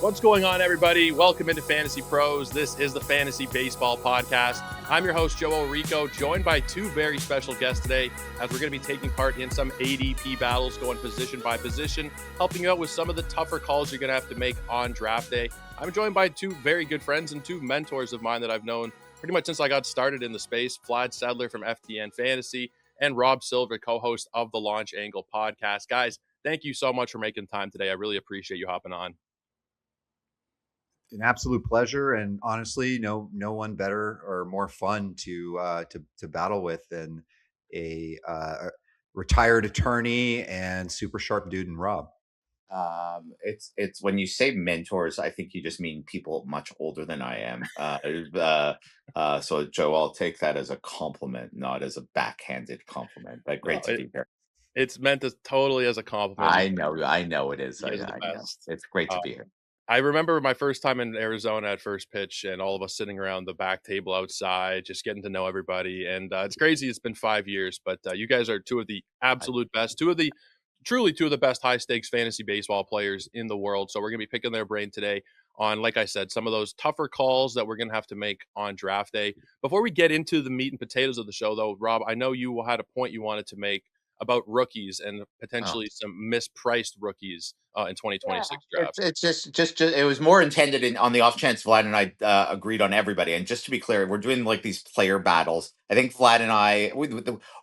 What's going on, everybody? Welcome into Fantasy Pros. This is the Fantasy Baseball Podcast. I'm your host, Joe Orrico, joined by two very special guests today, as we're going to be taking part in some ADP battles, going position by position, helping you out with some of the tougher calls you're going to have to make on draft day. I'm joined by two very good friends and two mentors of mine that I've known pretty much since I got started in the space, Vlad Sedler from FTN Fantasy and Rob Silver, co-host of the Launch Angle Podcast. Guys, thank you so much for making time today. I really appreciate you hopping on. An absolute pleasure, and honestly, no one better or more fun to battle with than a retired attorney and super sharp dude in Rob. It's when you say mentors, I think you just mean people much older than I am. So Joe, I'll take that as a compliment, not as a backhanded compliment. But great to be here. It's meant totally as a compliment. I know it is. You guys are I the know. best. It's great to be here. I remember my first time in Arizona at first pitch and all of us sitting around the back table outside, just getting to know everybody. And it's crazy. It's been 5 years, but you guys are two of the absolute best, truly two of the best high stakes fantasy baseball players in the world. So we're going to be picking their brain today on, like I said, some of those tougher calls that we're going to have to make on draft day. Before we get into the meat and potatoes of the show, though, Rob, I know you had a point you wanted to make about rookies and potentially some mispriced rookies in 2026 drafts. It's just it was more intended on the off chance Vlad and I agreed on everybody. And just to be clear, we're doing like these player battles. I think Vlad and I,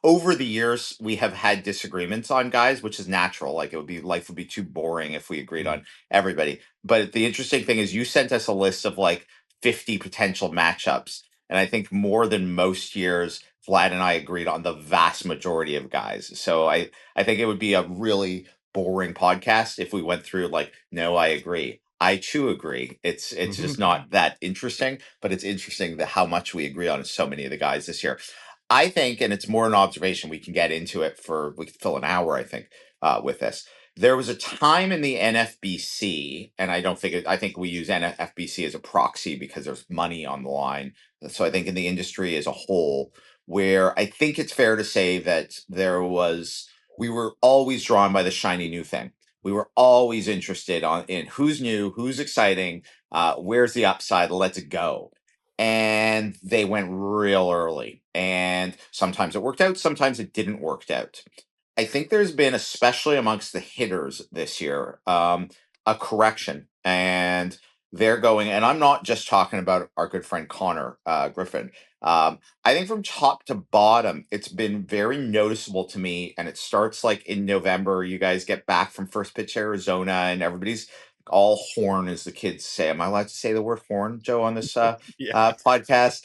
over the years, we have had disagreements on guys, which is natural. Like life would be too boring if we agreed on everybody. But the interesting thing is, you sent us a list of like 50 potential matchups, and I think more than most years, Vlad and I agreed on the vast majority of guys. So I think it would be a really boring podcast if we went through like, no, I agree. I too agree. It's just not that interesting, but it's interesting that how much we agree on so many of the guys this year. I think, and it's more an observation, we can get into it we could fill an hour, I think, with this. There was a time in the NFBC, and I think we use NFBC as a proxy because there's money on the line. So I think in the industry as a whole, where I think it's fair to say that we were always drawn by the shiny new thing. We were always interested in who's new, who's exciting, where's the upside, let's go. And they went real early. And sometimes it worked out, sometimes it didn't work out. I think there's been, especially amongst the hitters this year, a correction. And they're going, and I'm not just talking about our good friend Connor Griffin. I think from top to bottom, it's been very noticeable to me. And it starts like in November. You guys get back from first pitch Arizona, and everybody's all horn, as the kids say. Am I allowed to say the word horn, Joe, on this podcast?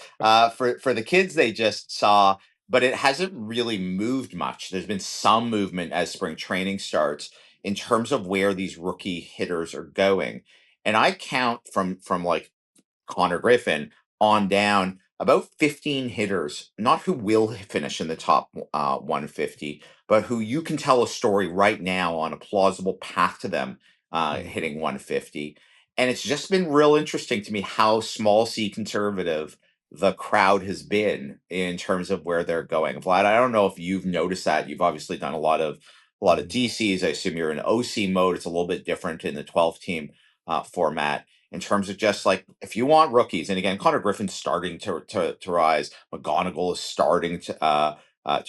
For the kids they just saw, but it hasn't really moved much. There's been some movement as spring training starts in terms of where these rookie hitters are going. And I count from like Connor Griffin on down about 15 hitters, not who will finish in the top 150, but who you can tell a story right now on a plausible path to them hitting 150. And it's just been real interesting to me how small C conservative the crowd has been in terms of where they're going. Vlad, I don't know if you've noticed that. You've obviously done a lot of DCs. I assume you're in OC mode. It's a little bit different in the 12 team format in terms of just like, if you want rookies, and again, Connor Griffin's starting to rise, McGonigal is starting to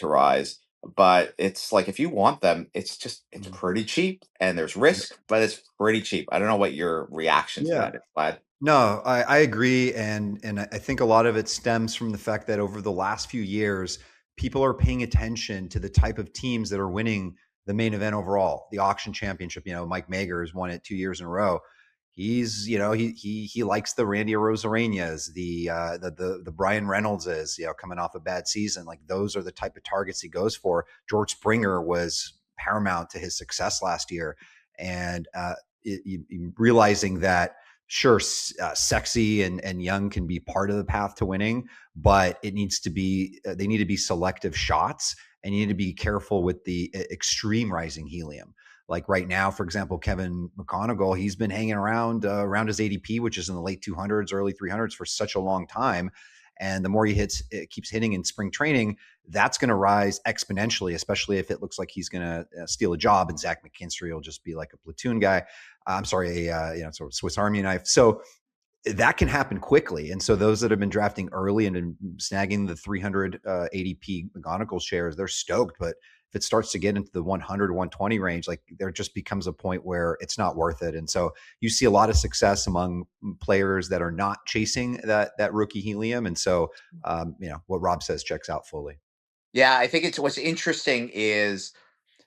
rise, but it's like, if you want them, it's pretty cheap, and there's risk, but it's pretty cheap. I don't know what your reaction to that is, Vlad. No, I agree, and I think a lot of it stems from the fact that over the last few years, people are paying attention to the type of teams that are winning the main event overall, the auction championship. Mike Mager has won it 2 years in a row. He's, he likes the Randy Arosarenas, the Brian Reynoldses, coming off a bad season. Like, those are the type of targets he goes for. George Springer was paramount to his success last year, and realizing that, sure, sexy and young can be part of the path to winning, but it needs to be they need to be selective shots, and you need to be careful with the extreme rising helium. Like right now, for example, Kevin McGonigal, he's been hanging around his ADP, which is in the late 200s, early 300s for such a long time. And the more it keeps hitting in spring training, that's going to rise exponentially, especially if it looks like he's going to steal a job and Zach McKinstry will just be like a platoon guy. I'm sorry, sort of Swiss Army knife. So that can happen quickly. And so those that have been drafting early and been snagging the 300 ADP McGonagall shares, they're stoked. But if it starts to get into the 100, 120 range, like there just becomes a point where it's not worth it. And so you see a lot of success among players that are not chasing that rookie helium. And so, what Rob says checks out fully. Yeah, I think it's what's interesting is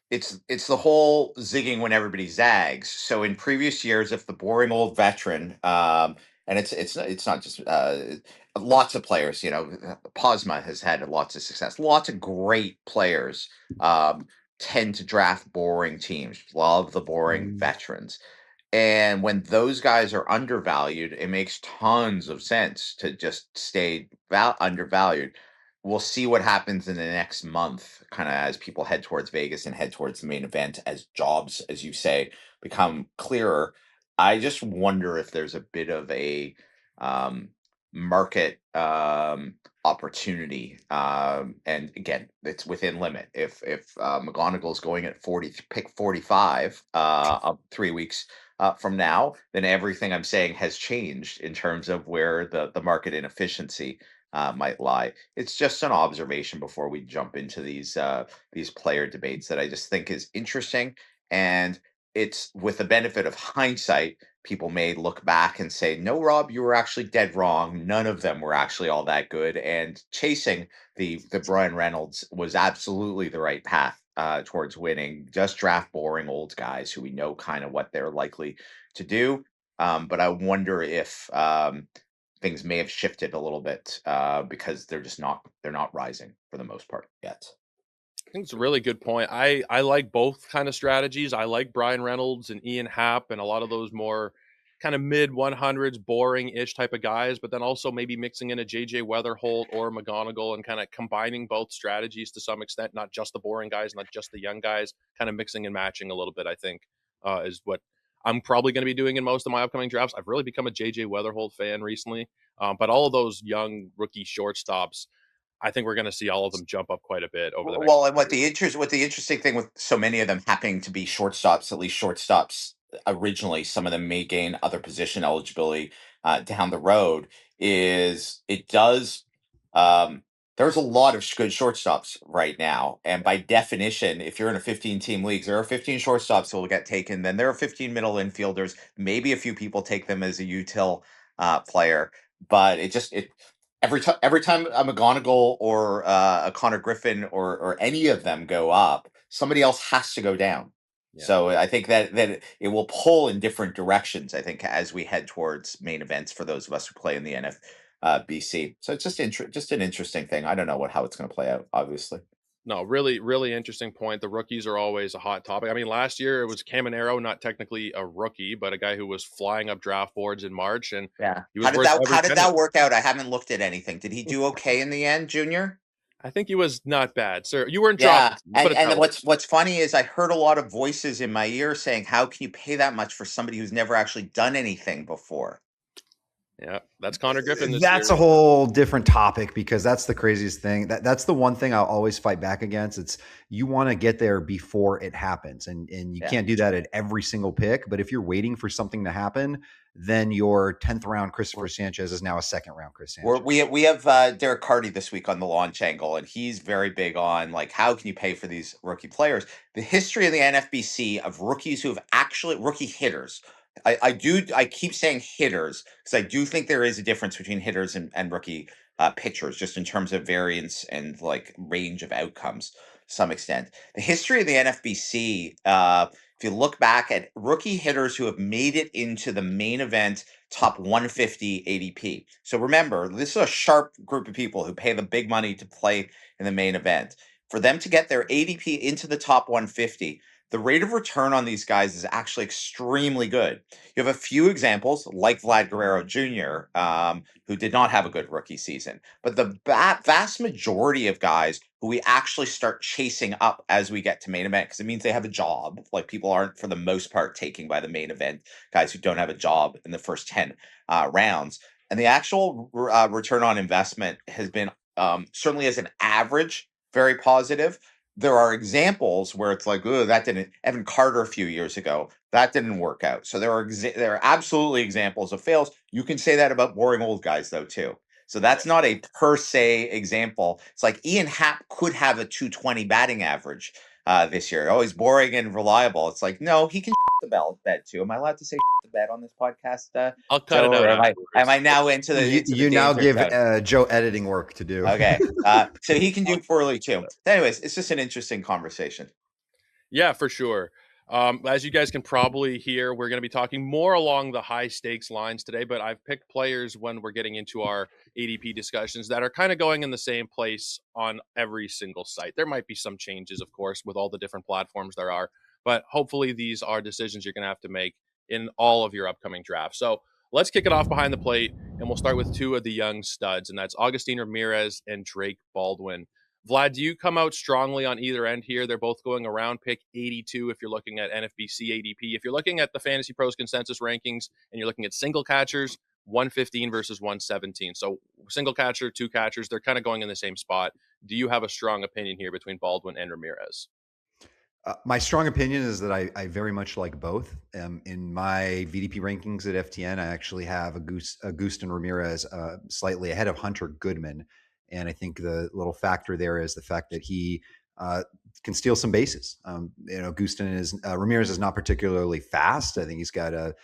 it's the whole zigging when everybody zags. So in previous years, if the boring old veteran, and it's not just lots of players, Posma has had lots of success. Lots of great players tend to draft boring teams. Love the boring veterans. And when those guys are undervalued, it makes tons of sense to just stay undervalued. We'll see what happens in the next month, kind of as people head towards Vegas and head towards the main event, as jobs, as you say, become clearer. I just wonder if there's a bit of a market opportunity. And again, it's within limit. If McGonagall's going at pick 45 up 3 weeks from now, then everything I'm saying has changed in terms of where the market inefficiency might lie. It's just an observation before we jump into these player debates that I just think is interesting. And it's with the benefit of hindsight, people may look back and say, "No, Rob, you were actually dead wrong. None of them were actually all that good." And chasing the Brian Reynolds was absolutely the right path towards winning. Just draft boring old guys who we know kind of what they're likely to do. But I wonder if things may have shifted a little bit because they're not rising for the most part yet. I think it's a really good point. I like both kind of strategies. I like Brian Reynolds and Ian Happ and a lot of those more kind of mid 100s, boring ish type of guys, but then also maybe mixing in a JJ Weatherholt or McGonigal and kind of combining both strategies to some extent, not just the boring guys, not just the young guys, kind of mixing and matching a little bit, I think, is what I'm probably going to be doing in most of my upcoming drafts. I've really become a JJ Weatherholt fan recently, but all of those young rookie shortstops, I think we're going to see all of them jump up quite a bit over the next. Well, and what the interesting thing with so many of them happening to be shortstops, at least shortstops originally, some of them may gain other position eligibility down the road. Is it does there's a lot of good shortstops right now, and by definition, if you're in a 15-team league, there are 15 shortstops that will get taken. Then there are 15 middle infielders. Maybe a few people take them as a util player, but it every time a McGonagall or a Connor Griffin or any of them go up, somebody else has to go down. Yeah. So I think that it will pull in different directions. I think as we head towards main events for those of us who play in the NFBC. So it's just an interesting thing. I don't know how it's going to play out. Obviously. No, really, really interesting point. The rookies are always a hot topic. I mean, last year it was Caminero, not technically a rookie, but a guy who was flying up draft boards in March, and Yeah. he was worth every How did penny. that work out? I haven't looked at anything. Did he do okay in the end, Junior? I think he was not bad, sir. You weren't Yeah, dropping. Put it that way. what's funny is I heard a lot of voices in my ear saying, "How can you pay that much for somebody who's never actually done anything before?" Yeah, that's Connor Griffin this That's year. a whole different topic because that's the craziest thing. That's the one thing I'll always fight back against. It's you want to get there before it happens. And you can't do that at every single pick. But if you're waiting for something to happen, then your 10th round Christopher Sanchez is now a second round Chris Sanchez. We have Derek Carty this week on the launch angle, and he's very big on like how can you pay for these rookie players? The history of the NFBC of rookies who have actually rookie hitters. I keep saying hitters because I do think there is a difference between hitters and rookie pitchers, just in terms of variance and like range of outcomes to some extent. The history of the NFBC, if you look back at rookie hitters who have made it into the main event top 150 ADP. So remember, this is a sharp group of people who pay the big money to play in the main event. For them to get their ADP into the top 150, the rate of return on these guys is actually extremely good. You have a few examples like Vlad Guerrero Jr., who did not have a good rookie season. But the vast majority of guys who we actually start chasing up as we get to main event, because it means they have a job. Like people aren't, for the most part, taking by the main event guys who don't have a job in the first 10 rounds. and the actual return on investment has been certainly as an average very positive. There are examples where it's like, oh, that didn't. Evan Carter a few years ago, that didn't work out. So there are absolutely examples of fails. You can say that about boring old guys though too. So that's not a per se example. It's like Ian Happ could have a 220 batting average this year. Oh, he's boring and reliable. It's like, no, he can the bed too. Am I allowed to say the bed on this podcast, I'll cut Joe? it out Or am I afterwards. now into the You now danger give zone? Joe editing work to do. Okay. So he can do poorly too. Anyways, it's just an interesting conversation. Yeah, for sure. As you guys can probably hear, we're going to be talking more along the high stakes lines today, but I've picked players when we're getting into our ADP discussions that are kind of going in the same place on every single site. There might be some changes, of course, with all the different platforms there are, but hopefully these are decisions you're going to have to make in all of your upcoming drafts. So let's kick it off behind the plate, and we'll start with two of the young studs, and that's Agustin Ramirez and Drake Baldwin. Vlad, do you come out strongly on either end here? They're both going around pick 82 if you're looking at NFBC ADP. If you're looking at the Fantasy Pros consensus rankings and you're looking at single catchers, 115 versus 117. So single catcher, two catchers, they're kind of going in the same spot. Do you have a strong opinion here between Baldwin and Ramirez? My strong opinion is that I very much like both. In my VDP rankings at FTN, I actually have Agustin Ramirez slightly ahead of Hunter Goodman. And I think the little factor there is the fact that he can steal some bases. Ramirez is not particularly fast. I think he's got a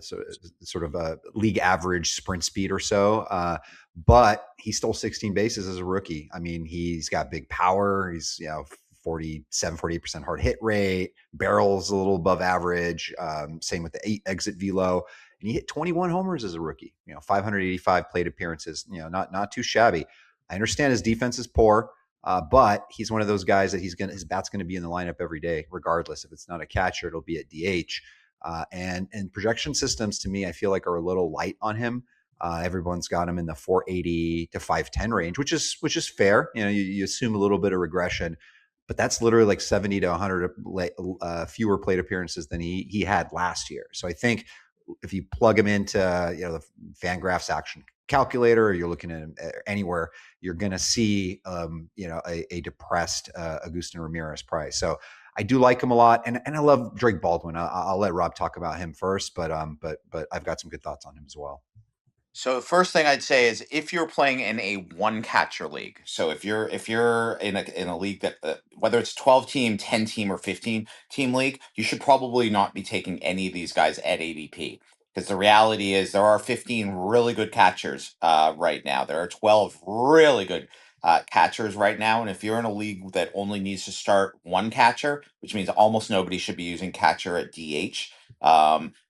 sort of a league average sprint speed or so. But he stole 16 bases as a rookie. I mean, he's got big power. He's 48% hard hit rate, barrels a little above average. Same with the exit velo. And he hit 21 homers as a rookie. 585 plate appearances. Not too shabby. I understand his defense is poor, but he's one of those guys that his bat's going to be in the lineup every day, regardless. If it's not a catcher, it'll be at DH. And projection systems to me, I feel like are a little light on him. Everyone's got him in the 480 to 510 range, which is fair. You assume a little bit of regression, but that's literally like 70 to 100 fewer plate appearances than he had last year. So I think if you plug him into the Fangraphs action calculator, or you're looking at him anywhere, you're going to see a depressed Agustin Ramirez price. So I do like him a lot, and I love Drake Baldwin. I'll let Rob talk about him first, but I've got some good thoughts on him as well. So the first thing I'd say is if you're playing in a one catcher league, so if you're in a league that whether it's 12 team, 10 team, or 15 team league, you should probably not be taking any of these guys at ADP, because the reality is there are 15 really good catchers right now. There are 12 really good catchers right now, and if you're in a league that only needs to start one catcher, which means almost nobody should be using catcher at DH,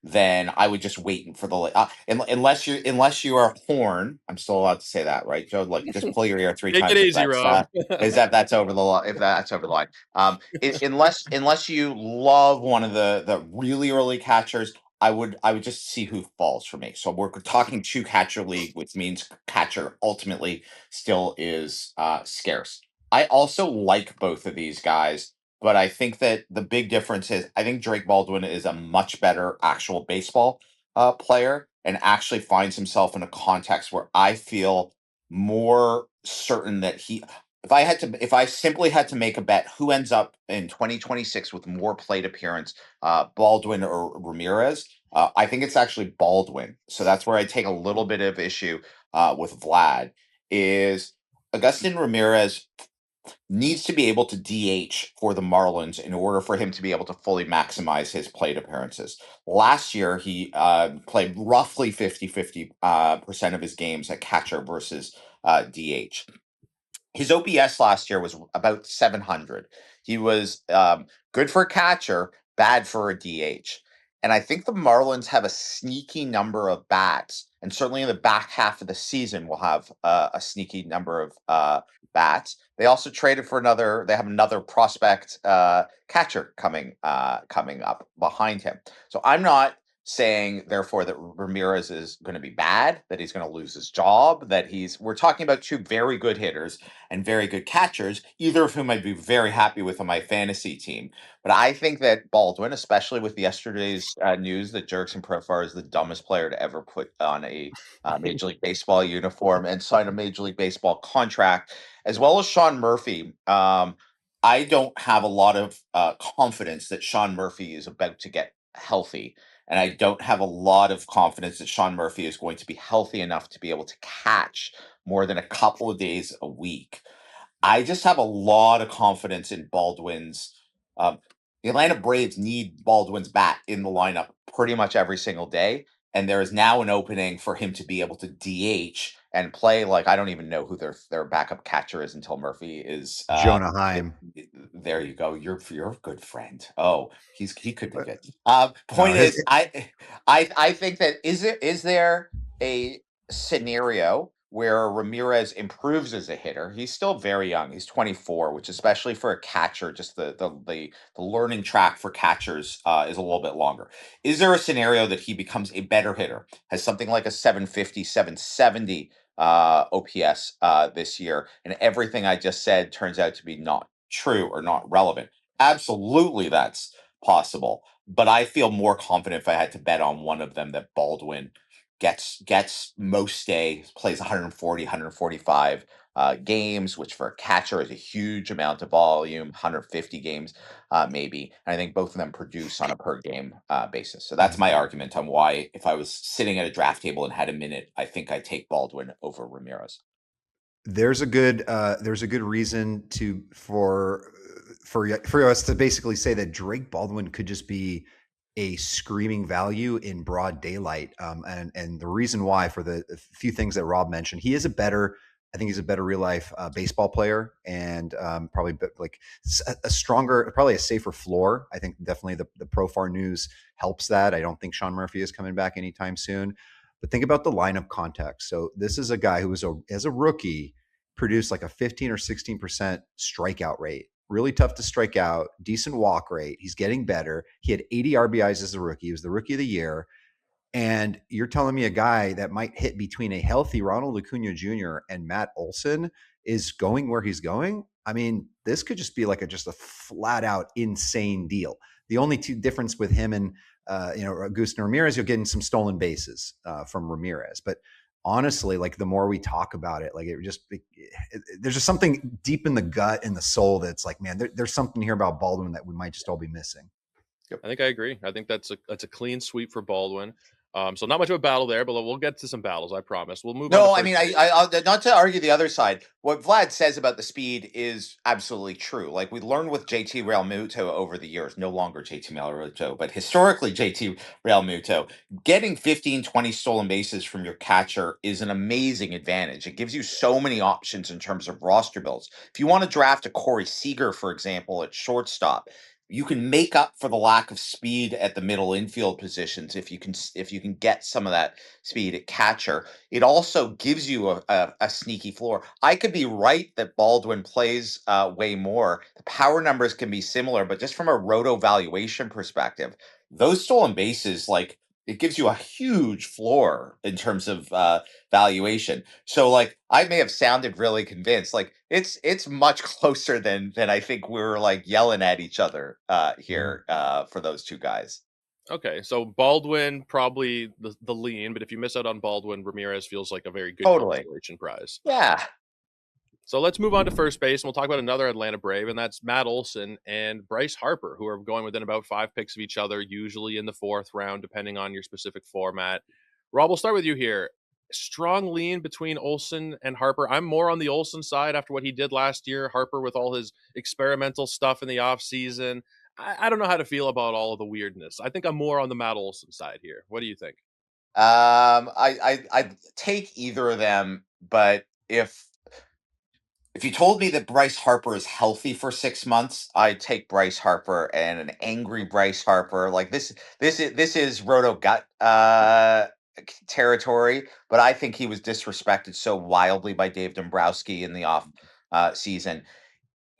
then I would just wait for the unless you are Horn. I'm still allowed to say that, right, Joe? Like, just pull your ear three Take it times if easy, that's Rob. that's over the line. If that's over the line, unless you love one of the really early catchers, I would just see who falls for me. So we're talking two catcher league, which means catcher ultimately still is scarce. I also like both of these guys, but I think that the big difference is I think Drake Baldwin is a much better actual baseball player and actually finds himself in a context where I feel more certain that if I simply had to make a bet who ends up in 2026 with more plate appearance, Baldwin or Ramirez, I think it's actually Baldwin. So that's where I take a little bit of issue with Vlad. Is Agustin Ramirez needs to be able to DH for the Marlins in order for him to be able to fully maximize his plate appearances. Last year, he played roughly 50% of his games at catcher versus DH. His OPS last year was about 700. He was good for a catcher, bad for a DH. And I think the Marlins have a sneaky number of bats, and certainly in the back half of the season, will have a sneaky number of bats. They also traded for another. They have another prospect catcher coming up behind him. So I'm not saying therefore that Ramirez is going to be bad, that he's going to lose his job, that we're talking about two very good hitters and very good catchers, either of whom I'd be very happy with on my fantasy team. But I think that Baldwin, especially with yesterday's news that Jurickson Profar is the dumbest player to ever put on a Major League Baseball uniform and sign a Major League Baseball contract, as well as Sean Murphy. I don't have a lot of confidence that Sean Murphy is about to get healthy. And I don't have a lot of confidence that Sean Murphy is going to be healthy enough to be able to catch more than a couple of days a week. I just have a lot of confidence in Baldwin's. Um, the Atlanta Braves need Baldwin's bat in the lineup pretty much every single day. And there is now an opening for him to be able to DH and play like I don't even know who their backup catcher is until Murphy is Jonah Heim. there you go. You're a good friend. Oh, he could be But good. no, Point is, I think that is there a scenario where Ramirez improves as a hitter? He's still very young. He's 24, which especially for a catcher, just the learning track for catchers is a little bit longer. Is there a scenario that he becomes a better hitter, has something like a 750, 770 OPS this year, and everything I just said turns out to be not true or not relevant? Absolutely, that's possible. But I feel more confident if I had to bet on one of them that Baldwin gets most days, plays 140, 145 games, which for a catcher is a huge amount of volume, 150 games maybe. And I think both of them produce on a per game basis. So that's my argument on why, if I was sitting at a draft table and had a minute, I think I'd take Baldwin over Ramirez. there's a good reason for us to basically say that Drake Baldwin could just be a screaming value in broad daylight. And the reason why, for the few things that Rob mentioned, I think he's a better real life baseball player, and probably like a stronger, probably a safer floor. I think definitely the Profar news helps that. I don't think Sean Murphy is coming back anytime soon. But think about the lineup context. So this is a guy who was as a rookie produced like a 15 or 16% strikeout rate. Really tough to strike out, decent walk rate. He's getting better. He had 80 RBIs as a rookie. He was the rookie of the year. And you're telling me a guy that might hit between a healthy Ronald Acuna Jr. and Matt Olson is going where he's going? I mean, this could just be like just a flat out insane deal. The only two difference with him and Agustin Ramirez, you're getting some stolen bases from Ramirez. But honestly, like the more we talk about it, like there's just something deep in the gut and the soul that's like, man, there's something here about Baldwin that we might just all be missing. I think I agree. I think that's a clean sweep for Baldwin. So not much of a battle there, but we'll get to some battles. I promise. We'll move on. No, I mean, I'll not to argue the other side. What Vlad says about the speed is absolutely true. Like we learned with JT Realmuto over the years, no longer JT Realmuto, but historically JT Realmuto, getting 15, 20 stolen bases from your catcher is an amazing advantage. It gives you so many options in terms of roster builds. If you want to draft a Corey Seager, for example, at shortstop, you can make up for the lack of speed at the middle infield positions if you can get some of that speed at catcher. It also gives you a sneaky floor. I could be right that Baldwin plays way more. The power numbers can be similar, but just from a roto valuation perspective, those stolen bases, like it gives you a huge floor in terms of valuation. So like I may have sounded really convinced. Like it's much closer than I think we were like yelling at each other here for those two guys. Okay, so Baldwin probably the lean, but if you miss out on Baldwin, Ramirez feels like a very good Totally. consolation prize. Yeah. So let's move on to first base, and we'll talk about another Atlanta Brave, and that's Matt Olson and Bryce Harper, who are going within about 5 picks of each other, usually in the 4th round, depending on your specific format. Rob, we'll start with you here. Strong lean between Olson and Harper. I'm more on the Olson side after what he did last year. Harper with all his experimental stuff in the offseason. I don't know how to feel about all of the weirdness. I think I'm more on the Matt Olson side here. What do you think? I'd take either of them, but if you told me that Bryce Harper is healthy for 6 months, I'd take Bryce Harper, and an angry Bryce Harper. Like this is roto gut territory, but I think he was disrespected so wildly by Dave Dombrowski in the off season.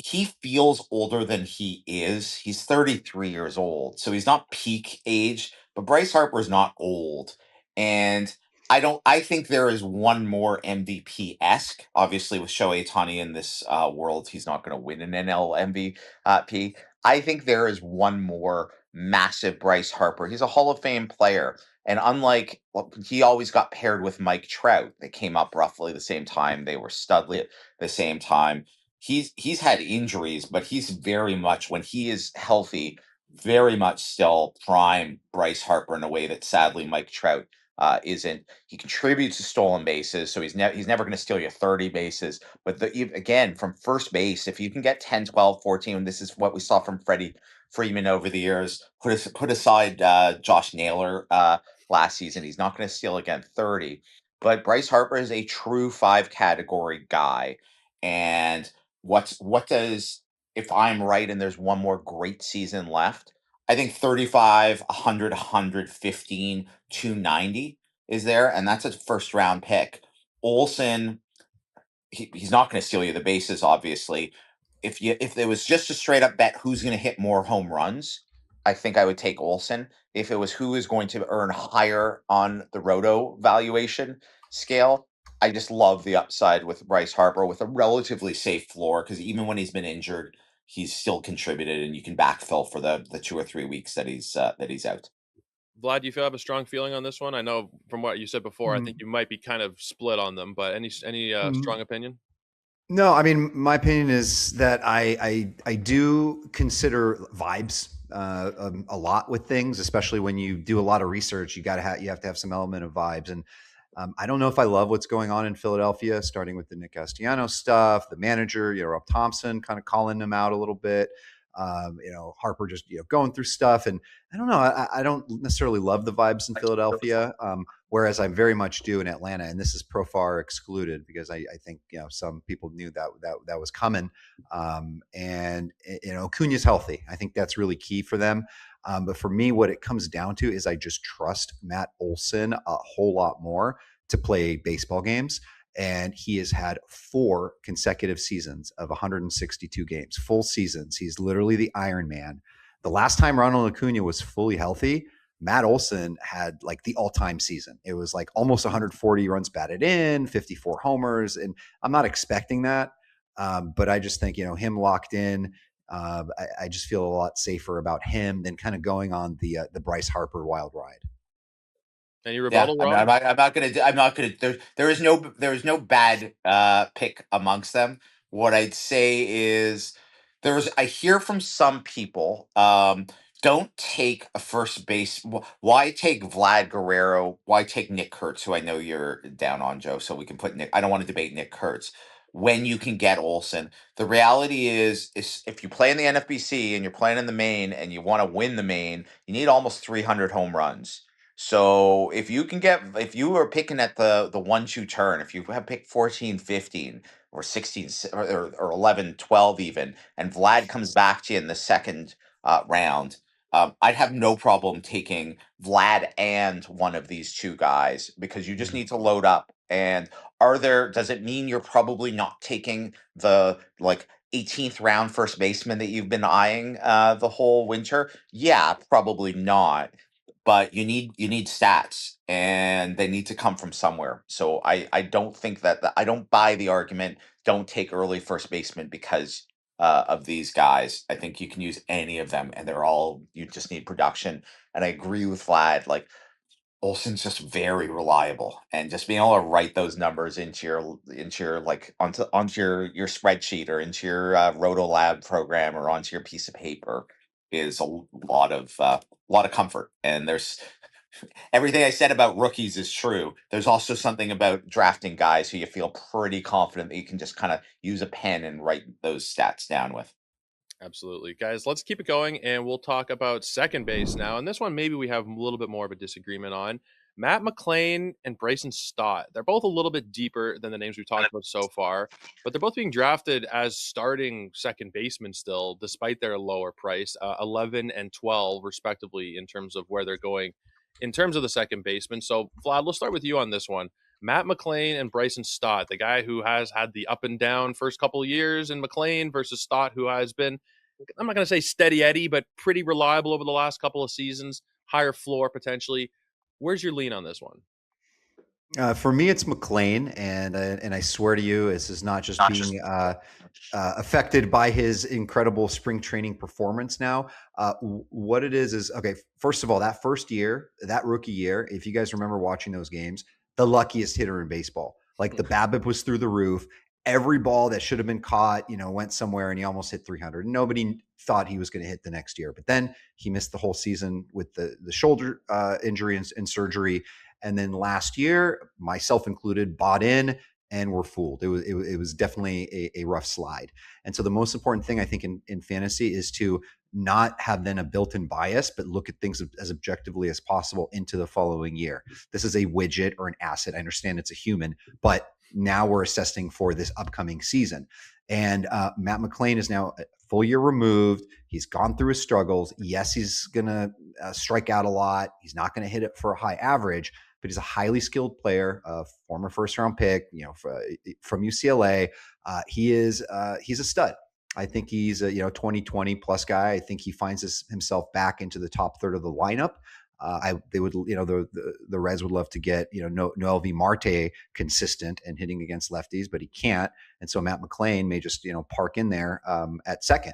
He feels older than he is. He's 33 years old, so he's not peak age, but Bryce Harper is not old. And I think there is one more MVP-esque. Obviously, with Shohei Ohtani in this world, he's not going to win an NL MVP. I think there is one more massive Bryce Harper. He's a Hall of Fame player. And unlike, well, he always got paired with Mike Trout. They came up roughly the same time. They were Studley at the same time. He's had injuries, but he's very much, when he is healthy, very much still prime Bryce Harper in a way that sadly Mike Trout isn't. He contributes to stolen bases, so he's never going to steal you 30 bases. But again, from first base, if you can get 10, 12, 14, this is what we saw from Freddie Freeman over the years. Put aside Josh Naylor last season. He's not going to steal again 30. But Bryce Harper is a true 5 category guy. And what does, if I'm right and there's one more great season left, I think 35, 100, 115, 290 is there, and that's a first round pick. Olson, he's not going to steal you the bases, obviously. If it was just a straight up bet who's going to hit more home runs, I think I would take Olson. If it was who is going to earn higher on the roto valuation scale, I just love the upside with Bryce Harper with a relatively safe floor, because even when he's been injured, he's still contributed, and you can backfill for the 2 or 3 weeks that he's out. Vlad, do you have a strong feeling on this one? I know from what you said before, I think Mm, you might be kind of split on them, but any mm. strong opinion? No, I mean, my opinion is that I do consider vibes a lot with things, especially when you do a lot of research. You have to have some element of vibes, and I don't know if I love what's going on in Philadelphia, starting with the Nick Castellanos stuff, the manager, Rob Thompson, kind of calling them out a little bit. Harper just going through stuff, and I don't know. I don't necessarily love the vibes in Philadelphia. Whereas I very much do in Atlanta, and this is Profar excluded because I think some people knew that was coming. And Acuna's healthy. I think that's really key for them. But for me, what it comes down to is I just trust Matt Olson a whole lot more to play baseball games. And he has had 4 consecutive seasons of 162 games, full seasons. He's literally the Iron Man. The last time Ronald Acuna was fully healthy, Matt Olson had like the all-time season. It was like almost 140 runs batted in, 54 homers, and I'm not expecting that. But I just think him locked in. I just feel a lot safer about him than kind of going on the Bryce Harper wild ride. Any Yeah, rebuttal, I mean, Rob? I'm not gonna, I'm not gonna. There is no bad pick amongst them. What I'd say is I hear from some people, don't take a first base. Why take Vlad Guerrero? Why take Nick Kurtz, who I know you're down on, Joe? So we can put Nick. I don't want to debate Nick Kurtz when you can get Olson. The reality is if you play in the NFBC and you're playing in the main and you want to win the main, you need almost 300 home runs. So if you are picking at the 1-2 turn, if you have picked 14, 15 or 16 or 11, 12 even, and Vlad comes back to you in the second round, I'd have no problem taking Vlad and one of these 2 guys, because you just Mhm. need to load up. And does it mean you're probably not taking the 18th round first baseman that you've been eyeing the whole winter? Yeah, probably not, but you need stats, and they need to come from somewhere. So I don't think I don't buy the argument, don't take early first baseman because of these guys. I think you can use any of them, and you just need production. And I agree with Vlad, like Olson's just very reliable, and just being able to write those numbers into your onto your spreadsheet, or into your Roto Lab program, or onto your piece of paper is a lot of comfort. And there's everything I said about rookies is true. There's also something about drafting guys who you feel pretty confident that you can just kind of use a pen and write those stats down with. Absolutely. Guys, let's keep it going and we'll talk about second base now. And this one, maybe we have a little bit more of a disagreement on. Matt McLain and Bryson Stott. They're both a little bit deeper than the names we've talked about so far, but they're both being drafted as starting second basemen still, despite their lower price, 11 and 12, respectively, in terms of where they're going in terms of the second baseman. So, Vlad, let's start with you on this one. Matt McLain and Bryson Stott, the guy who has had the up and down first couple of years in McLain versus Stott, who has been, I'm not going to say steady Eddie, but pretty reliable over the last couple of seasons. higher floor potentially. Where's your lean on this one? For me, it's McLain, and I swear to you, this is not just being affected by his incredible spring training performance. Now, what it is okay. First of all, that first year, that rookie year, if you guys remember watching those games, the luckiest hitter in baseball. Like the BABIP was through the roof. Every ball that should have been caught, went somewhere, and he almost hit 300. Nobody thought he was going to hit the next year, but then he missed the whole season with the shoulder injury and surgery. And then last year, myself included, bought in and were fooled. It was definitely a rough slide. And so the most important thing I think in fantasy is to not have then a built-in bias, but look at things as objectively as possible into the following year. This is a widget or an asset. I understand it's a human, but now we're assessing for this upcoming season. And Matt McLain is now a full year removed. He's gone through his struggles. Yes, he's going to strike out a lot. He's not going to hit it for a high average, but he's a highly skilled player, a former first-round pick, from UCLA. He's a stud. I think he's a 2020 plus guy. I think he finds himself back into the top third of the lineup. They would, the Reds would love to get, Noelvi Marte consistent and hitting against lefties, but he can't. And so Matt McLain may just, park in there at second,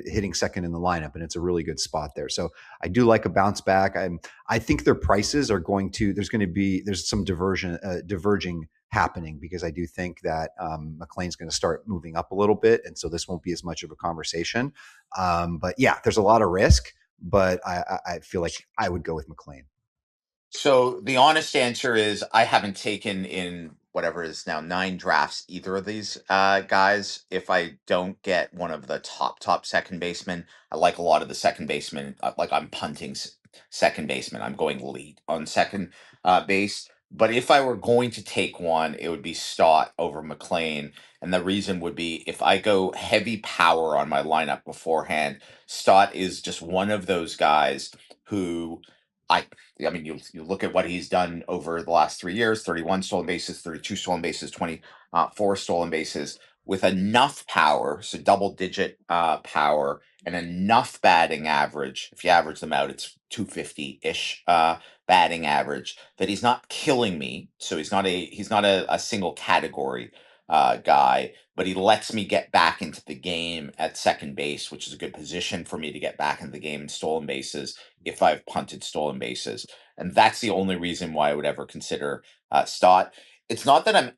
hitting second in the lineup, and it's a really good spot there. So I do like a bounce back. I think their prices are there's some diverging happening, because I do think that McLain's going to start moving up a little bit, and so this won't be as much of a conversation. But yeah, there's a lot of risk, but I feel like I would go with McLain. So the honest answer is I haven't taken in whatever is now 9 drafts either of these guys. If I don't get one of the top second basemen, I like a lot of the second basemen. Like I'm punting second baseman. I'm going lead on second base. But if I were going to take one, it would be Stott over McLain. And the reason would be if I go heavy power on my lineup beforehand, Stott is just one of those guys who I mean, you look at what he's done over the last 3 years: 31 stolen bases, 32 stolen bases, 24 stolen bases, with enough power, so double digit power, and enough batting average. If you average them out, it's 250 ish batting average. That he's not killing me. So he's not a single category guy, but he lets me get back into the game at second base, which is a good position for me to get back into the game in stolen bases if I've punted stolen bases. And that's the only reason why I would ever consider Stott. It's not that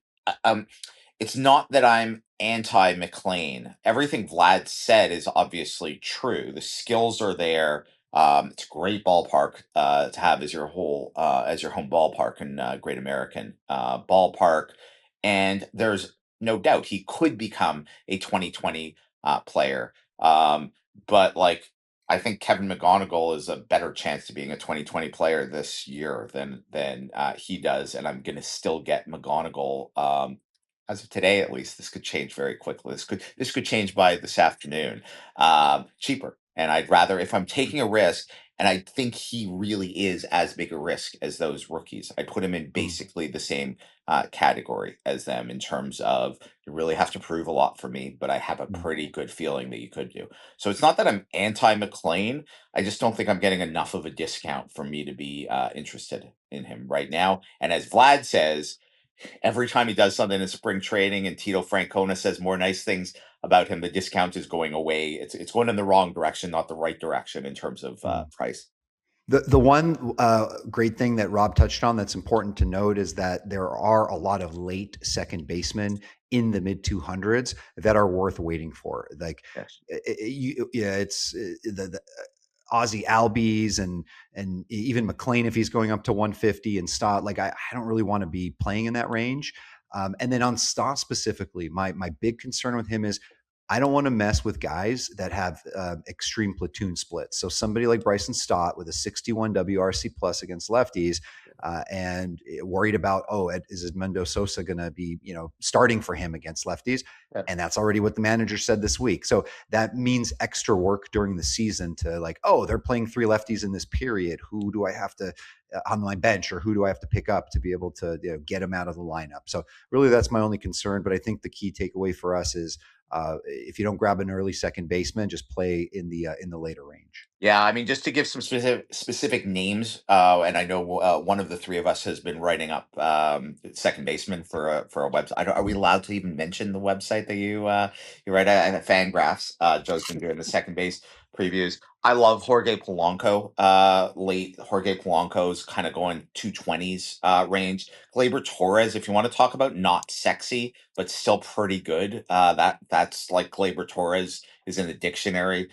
I'm anti McLain. Everything Vlad said is obviously true. The skills are there. It's a great ballpark to have as your home ballpark in Great American Ballpark, and there's no doubt he could become a 2020 player. But like, I think Kevin McGonigal is a better chance to being a 2020 player this year than he does, and I'm going to still get McGonigal. As of today, at least, this could change very quickly. This could change by this afternoon. Cheaper, and I'd rather, if I'm taking a risk, and I think he really is as big a risk as those rookies, I put him in basically the same category as them in terms of you really have to prove a lot for me, but I have a pretty good feeling that you could do. So it's not that I'm anti McLain. I just don't think I'm getting enough of a discount for me to be interested in him right now. And as Vlad says, every time he does something in spring training and Tito Francona says more nice things about him, the discount is going away. It's going in the wrong direction, not the right direction in terms of price. The one great thing that Rob touched on that's important to note is that there are a lot of late second basemen in the mid 200s that are worth waiting for. Like, Yes. It's the Ozzy Albies and even McLain if he's going up to 150, and Stott. Like, I don't really want to be playing in that range. And then on Stott specifically, my big concern with him is I don't want to mess with guys that have extreme platoon splits. So somebody like Bryson Stott with a 61 WRC plus against lefties, and worried about, is Edmundo Sosa going to be, starting for him against lefties? Yeah. And that's already what the manager said this week. So that means extra work during the season to like, they're playing 3 lefties in this period. Who do I have to on my bench, or who do I have to pick up to be able to get him out of the lineup? So really that's my only concern. But I think the key takeaway for us is, if you don't grab an early second baseman, just play in the later range. Yeah, I mean, just to give some specific names, and I know one of the three of us has been writing up second baseman for a website. Are we allowed to even mention the website that you write at Fangraphs? Joe's been doing the second base previews. I love Jorge Polanco. Late Jorge Polanco's kind of going 220s range. Gleyber Torres, if you want to talk about not sexy but still pretty good, that's like Gleyber Torres is in the dictionary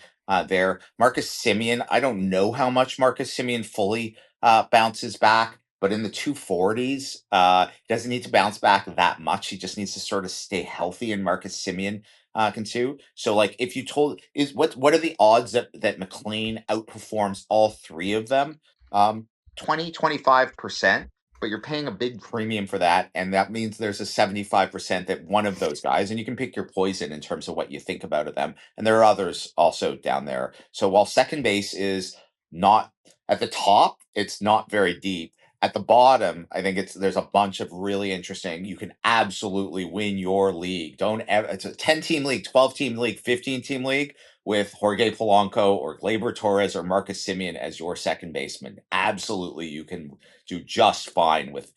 there. Marcus Semien, I don't know how much Marcus Semien fully bounces back, but in the 240s, he doesn't need to bounce back that much. He just needs to sort of stay healthy, and Marcus Semien can too. So, like, if you told is what are the odds that McLain outperforms all three of them? 25%, but you're paying a big premium for that, and that means there's a 75% that one of those guys, and you can pick your poison in terms of what you think about them, and there are others also down there. So while second base is not at the top, it's not very deep. At the bottom, I think there's a bunch of really interesting. You can absolutely win your league. Don't ever. It's a 10-team league, 12-team league, 15-team league with Jorge Polanco or Gleyber Torres or Marcus Semien as your second baseman. Absolutely, you can do just fine with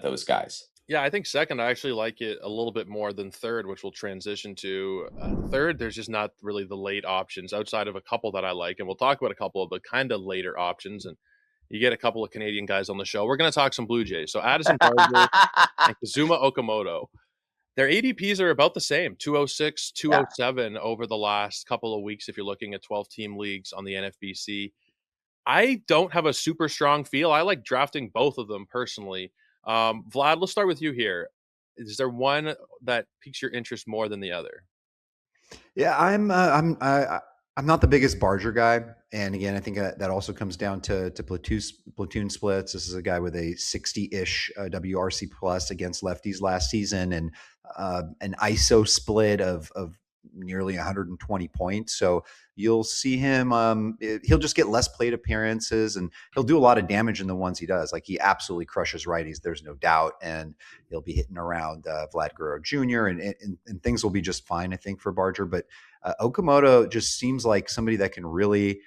those guys. Yeah, I think second, I actually like it a little bit more than third, which we'll transition to. Third, there's just not really the late options outside of a couple that I like. And we'll talk about a couple of the kind of later options. And you get a couple of Canadian guys on the show. We're going to talk some Blue Jays. So Addison, Barger, and Kasuma Okamoto. Their ADPs are about the same, 206, Yeah. 207 over the last couple of weeks if you're looking at 12-team leagues on the NFBC. I don't have a super strong feel. I like drafting both of them personally. Vlad, let's start with you here. Is there one that piques your interest more than the other? Yeah, I'm not the biggest Barger guy, and again, I think that also comes down to platoon splits. This is a guy with a 60-ish WRC plus against lefties last season, and an ISO split of nearly 120 points. So you'll see him. He'll just get less plate appearances, and he'll do a lot of damage in the ones he does. Like, he absolutely crushes righties. There's no doubt, and he'll be hitting around Vlad Guerrero Jr. And things will be just fine, I think, for Barger. But Okamoto just seems like somebody that can really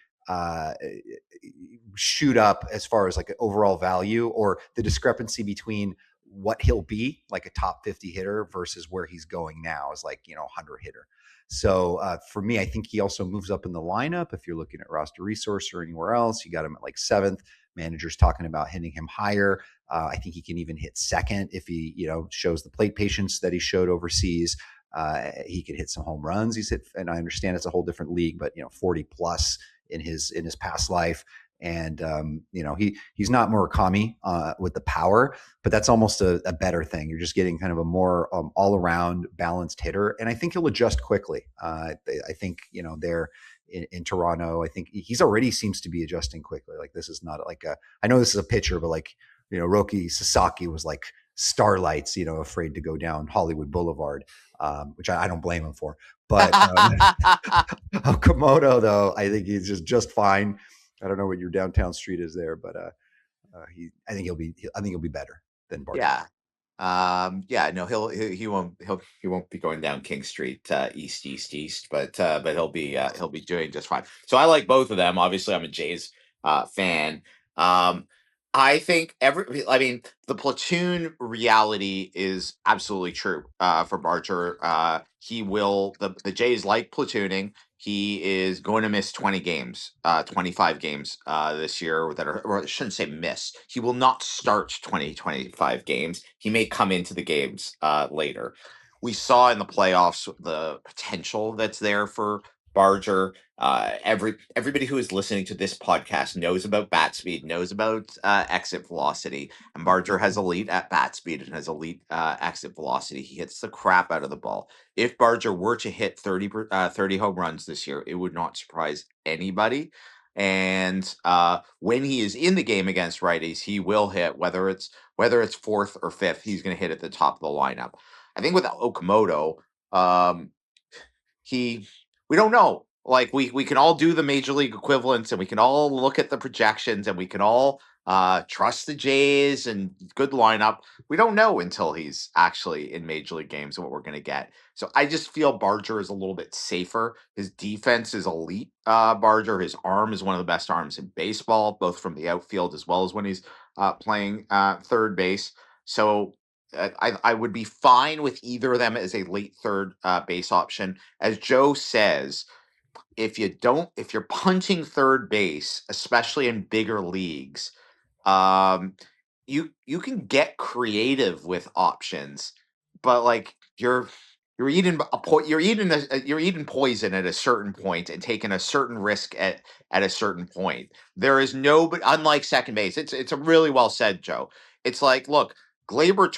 shoot up as far as like an overall value, or the discrepancy between what he'll be like a top 50 hitter versus where he's going now is like, 100 hitter. So for me, I think he also moves up in the lineup. If you're looking at roster resource or anywhere else, you got him at like seventh. Managers talking about hitting him higher. I think he can even hit second if he, shows the plate patience that he showed overseas. He could hit some home runs. He's hit, and I understand it's a whole different league, but 40 plus in his past life. And he's not Murakami with the power, but that's almost a better thing. You're just getting kind of a more all around balanced hitter, and I think he'll adjust quickly. I think they're in Toronto. I think he's already seems to be adjusting quickly. Like, this is not like I know this is a pitcher, but like Roki Sasaki was like starlights, afraid to go down Hollywood Boulevard, which I don't blame him for. But Okamoto, though, I think he's just fine. I don't know what your downtown street is there, but I think he'll be better than Barger. Yeah. Yeah, no, he won't be going down King Street east, but he'll be doing just fine. So I like both of them. Obviously, I'm a Jays fan. I think the platoon reality is absolutely true for Barger. The Jays like platooning. He is going to miss 20 games, 25 games this year or I shouldn't say miss. He will not start 25 games. He may come into the games later. We saw in the playoffs the potential that's there for Barger. Everybody who is listening to this podcast knows about bat speed, knows about exit velocity, and Barger has elite at bat speed and has elite exit velocity. He hits the crap out of the ball. If Barger were to hit 30 home runs this year, it would not surprise anybody. And when he is in the game against righties, he will hit, whether it's fourth or fifth, he's going to hit at the top of the lineup. I think with Okamoto, he we don't know like we can all do the major league equivalents, and we can all look at the projections, and we can all trust the Jays and good lineup. We don't know until he's actually in major league games what we're going to get. So I just feel Barger is a little bit safer. His defense is elite. Barger, his arm is one of the best arms in baseball, both from the outfield as well as when he's playing third base. So I would be fine with either of them as a late third base option. As Joe says, if you're punting third base, especially in bigger leagues, um, you can get creative with options, but like you're eating you're eating poison at a certain point and taking a certain risk at a certain point. There is no, but unlike second base, it's a really well said, Joe. It's like, look, Gleyber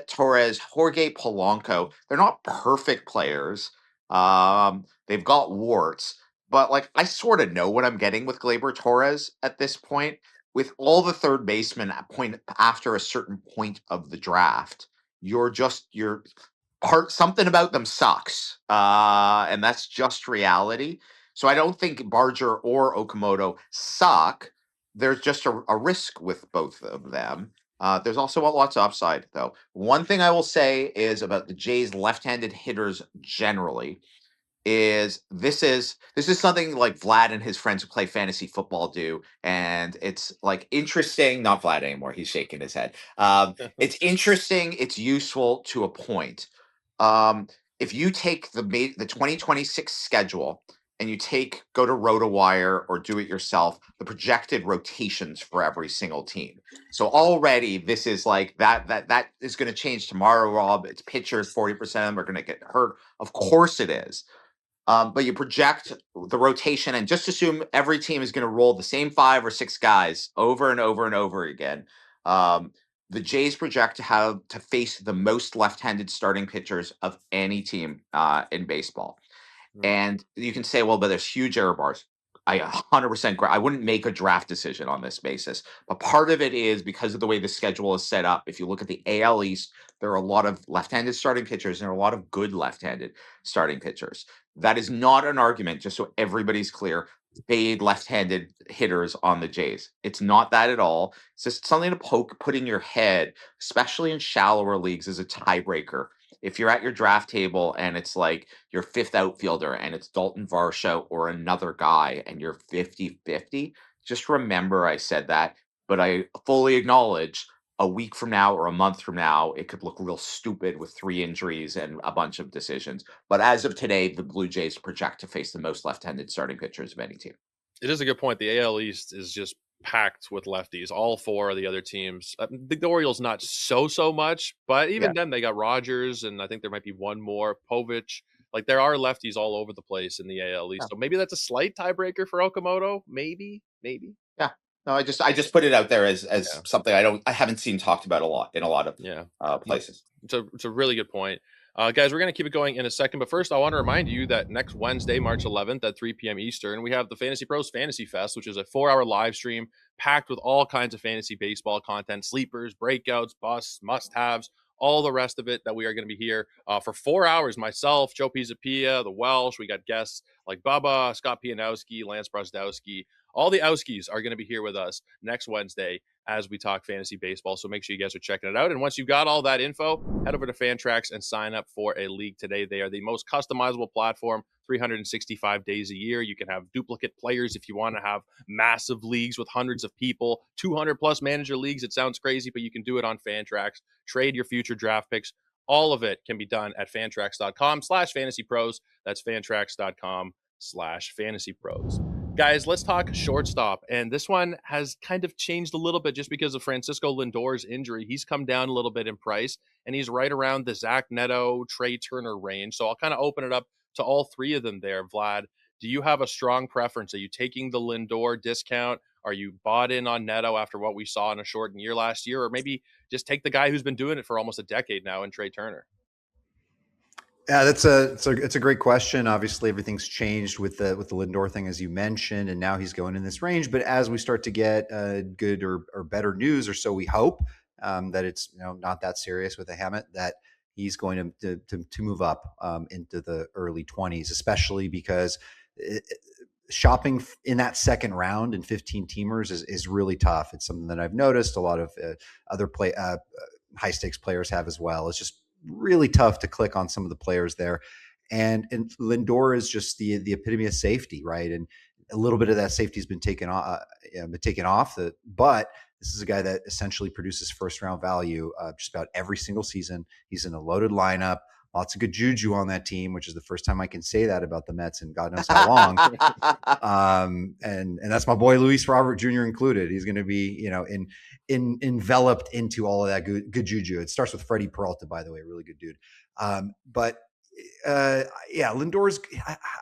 Torres, Jorge Polanco, they're not perfect players. They've got warts, but like I sort of know what I'm getting with Gleyber Torres at this point. With all the third basemen at point after a certain point of the draft, you're part something about them sucks, and that's just reality. So I don't think Barger or Okamoto suck. There's just a risk with both of them. There's also lots of upside, though. One thing I will say is about the Jays' left-handed hitters generally is this is something like Vlad and his friends who play fantasy football do, and it's like interesting. Not Vlad anymore; he's shaking his head. It's interesting. It's useful to a point. Um, if you take the 2026 schedule and you go to RotoWire or do it yourself, the projected rotations for every single team. So already this is like that is going to change tomorrow, Rob. It's pitchers, 40% of them are going to get hurt. Of course it is. But you project the rotation and just assume every team is going to roll the same 5 or 6 guys over and over and over again. Um, the Jays project to face the most left-handed starting pitchers of any team in baseball. And you can say, well, but there's huge error bars. I 100% agree. I wouldn't make a draft decision on this basis. But part of it is because of the way the schedule is set up. If you look at the AL East, there are a lot of left-handed starting pitchers and there are a lot of good left-handed starting pitchers. That is not an argument, just so everybody's clear, fade left-handed hitters on the Jays. It's not that at all. It's just something to put in your head, especially in shallower leagues as a tiebreaker. If you're at your draft table and it's like your fifth outfielder and it's Dalton Varsho or another guy and you're 50-50, just remember I said that. But I fully acknowledge a week from now or a month from now, it could look real stupid with 3 injuries and a bunch of decisions. But as of today, the Blue Jays project to face the most left-handed starting pitchers of any team. It is a good point. The AL East is just packed with lefties. All 4 of the other teams. The Orioles not so much, but even then they got Rogers, and I think there might be one more, Povich. Like there are lefties all over the place in the AL East. So maybe that's a slight tiebreaker for Okamoto. Maybe. Yeah. No, I just put it out there as something I haven't seen talked about a lot in a lot of places. It's a really good point. Guys, we're going to keep it going in a second. But first, I want to remind you that next Wednesday, March 11th at 3 p.m. Eastern, we have the Fantasy Pros Fantasy Fest, which is a 4-hour live stream packed with all kinds of fantasy baseball content, sleepers, breakouts, busts, must-haves, all the rest of it that we are going to be here for 4 hours. Myself, Joe Pisapia, the Welsh. We got guests like Bubba, Scott Pianowski, Lance Brosdowski. All the Owskis are going to be here with us next Wednesday as we talk fantasy baseball. So make sure you guys are checking it out. And once you've got all that info, head over to Fantrax and sign up for a league today. They are the most customizable platform, 365 days a year. You can have duplicate players if you want to have massive leagues with hundreds of people, 200 plus manager leagues. It sounds crazy, but you can do it on Fantrax. Trade your future draft picks. All of it can be done at fantrax.com/fantasypros. That's fantrax.com/fantasypros. Guys, let's talk shortstop. And this one has kind of changed a little bit just because of Francisco Lindor's injury. He's come down a little bit in price, and he's right around the Zach Neto, Trey Turner range. So I'll kind of open it up to all 3 of them there. Vlad, do you have a strong preference? Are you taking the Lindor discount? Are you bought in on Neto after what we saw in a shortened year last year? Or maybe just take the guy who's been doing it for almost a decade now in Trey Turner? Yeah, it's a great question. Obviously, everything's changed with the Lindor thing, as you mentioned, and now he's going in this range. But as we start to get good or better news, or so we hope, that it's not that serious with the Hammett, that he's going to move up into the early 20s, especially because shopping in that second round in 15 teamers is really tough. It's something that I've noticed a lot of other high stakes players have as well. It's just really tough to click on some of the players there. And Lindor is just the epitome of safety, right? And a little bit of that safety has been taken off. But this is a guy that essentially produces first round value just about every single season. He's in a loaded lineup. Lots of good juju on that team, which is the first time I can say that about the Mets in God knows how long. And that's my boy Luis Robert Jr. included. He's going to be, enveloped into all of that good juju. It starts with Freddie Peralta, by the way, really good dude. Lindor's.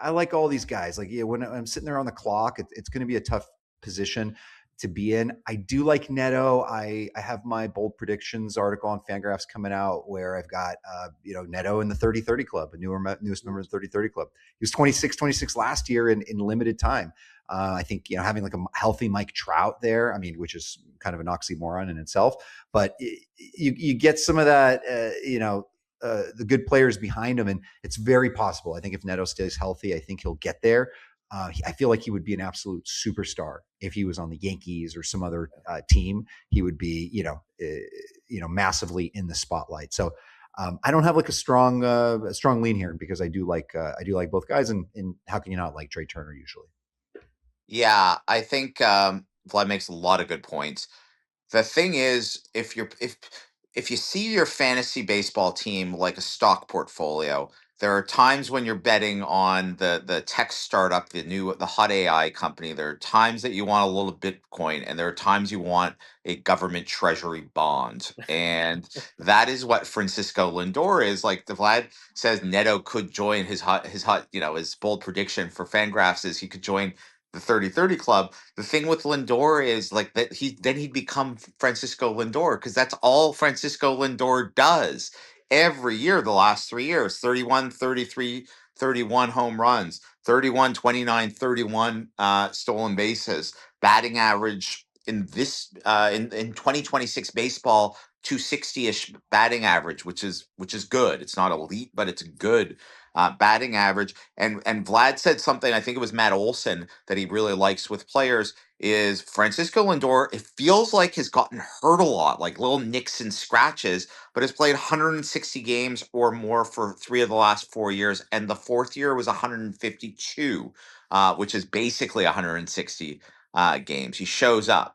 I like all these guys. Like, when I'm sitting there on the clock, it's going to be a tough position to be in. I do like Neto. I have my bold predictions article on Fangraphs coming out where I've got Neto in the 30-30 club, newest member of the 30-30 club. He was 26 last year in limited time. I think having like a healthy Mike Trout there, which is kind of an oxymoron in itself, but you get some of that, the good players behind him, and it's very possible. I think if Neto stays healthy, I think he'll get there. I feel like he would be an absolute superstar if he was on the Yankees or some other team. He would be, massively in the spotlight. So I don't have like a strong lean here because I do like both guys, and how can you not like Trey Turner usually? Yeah, I think Vlad makes a lot of good points. The thing is, if you see your fantasy baseball team like a stock portfolio, there are times when you're betting on the tech startup, the hot AI company. There are times that you want a little Bitcoin, and there are times you want a government treasury bond. And that is what Francisco Lindor is. Like the Vlad says, Neto could join his bold prediction for Fangraphs is he could join the 30-30 club. The thing with Lindor is like that he'd become Francisco Lindor because that's all Francisco Lindor does every year the last 3 years. 31, 33, 31 home runs, 31, 29, 31 stolen bases, batting average in this in 2026 baseball 260-ish batting average, which is good. It's not elite, but it's good batting average. And Vlad said something, I think it was Matt Olson, that he really likes with players is Francisco Lindor. It feels like has gotten hurt a lot, like little nicks and scratches, but has played 160 games or more for 3 of the last 4 years, and the 4th year was 152, which is basically 160 games. He shows up.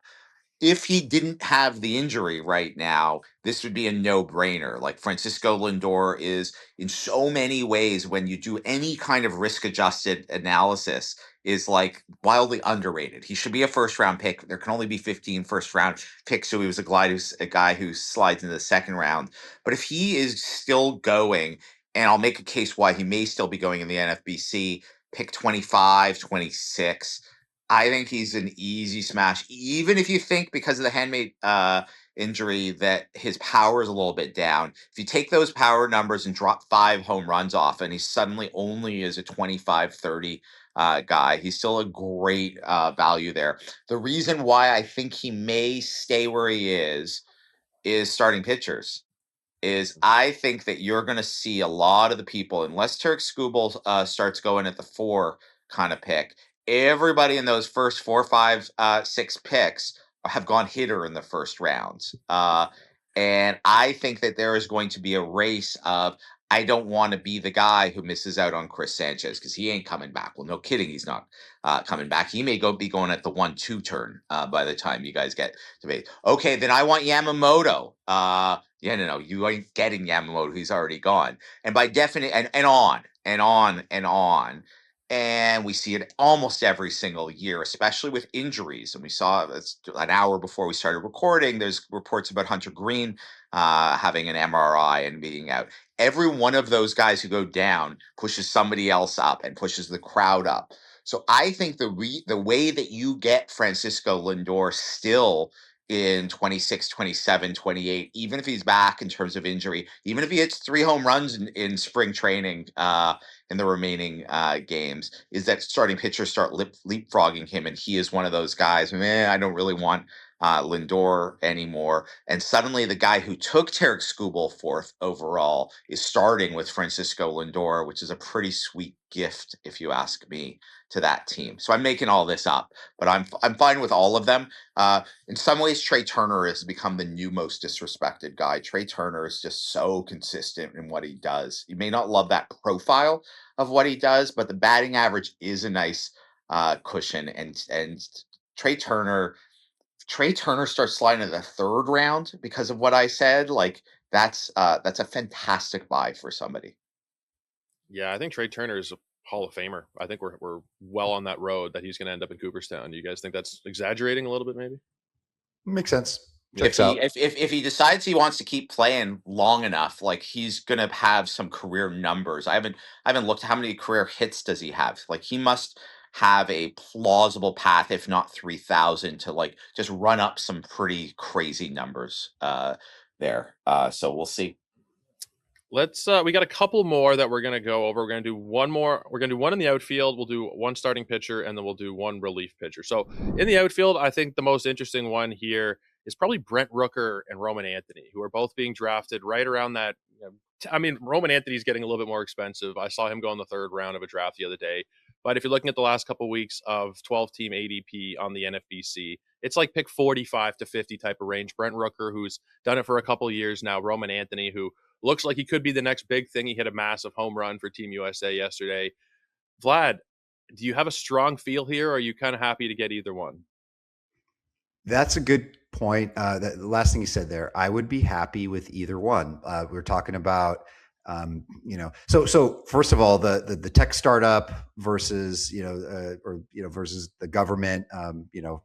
If he didn't have the injury right now, this would be a no-brainer. Like Francisco Lindor is in so many ways, when you do any kind of risk-adjusted analysis, is like wildly underrated. He should be a first-round pick. There can only be 15 first-round picks, so he was a guy who slides into the second round. But if he is still going, and I'll make a case why he may still be going in the NFBC, pick 25, 26. I think he's an easy smash, even if you think because of the handmade injury that his power is a little bit down. If you take those power numbers and drop 5 home runs off, and he suddenly only is a 25, 30 guy, he's still a great value there. The reason why I think he may stay where he is starting pitchers. I think that you're going to see a lot of the people, unless Turk Skubal starts going at the 4 kind of pick, everybody in those first 4, 5, 6 picks have gone hitter in the first round. And I think that there is going to be a race of, I don't want to be the guy who misses out on Chris Sanchez because he ain't coming back. Well, no kidding, he's not coming back. He may be going at the 1-2 turn by the time you guys get to me. Okay, then I want Yamamoto. No, you ain't getting Yamamoto. He's already gone. And by definition, and on and on and on. And we see it almost every single year, especially with injuries. And we saw this an hour before we started recording. There's reports about Hunter Green having an MRI and being out. Every one of those guys who go down pushes somebody else up and pushes the crowd up. So I think the way that you get Francisco Lindor still in 26, 27, 28, even if he's back in terms of injury, even if he hits 3 home runs in spring training in the remaining games, is that starting pitchers start leapfrogging him, and he is one of those guys. I don't really want Lindor anymore. And suddenly the guy who took Tarek Skubal 4th overall is starting with Francisco Lindor, which is a pretty sweet gift, if you ask me, to that team. So I'm making all this up, but I'm fine with all of them. In some ways, Trey Turner has become the new most disrespected guy. Trey Turner is just so consistent in what he does. You may not love that profile of what he does, but the batting average is a nice cushion. And Trey Turner starts sliding in the 3rd round because of what I said. Like that's a fantastic buy for somebody. Yeah, I think Trey Turner is a Hall of Famer. I think we're well on that road that he's going to end up in Cooperstown. Do you guys think that's exaggerating a little bit, maybe? Makes sense. If he decides he wants to keep playing long enough, like he's gonna have some career numbers. I haven't looked at how many career hits does he have. Like he must have a plausible path, if not 3,000, to like just run up some pretty crazy numbers there. So we'll see. Let's we got a couple more that we're going to go over. We're going to do one more. We're going to do one in the outfield. We'll do one starting pitcher, and then we'll do one relief pitcher. So in the outfield, I think the most interesting one here is probably Brent Rooker and Roman Anthony, who are both being drafted right around that. I mean, Roman Anthony's getting a little bit more expensive. I saw him go in the 3rd round of a draft the other day. But if you're looking at the last couple of weeks of 12-team ADP on the NFBC, it's like pick 45 to 50 type of range. Brent Rooker, who's done it for a couple of years now. Roman Anthony, who looks like he could be the next big thing. He hit a massive home run for Team USA yesterday. Vlad, do you have a strong feel here, or are you kind of happy to get either one? That's a good point. The last thing you said there, I would be happy with either one. We were talking about, so first of all, the tech startup versus, versus the government,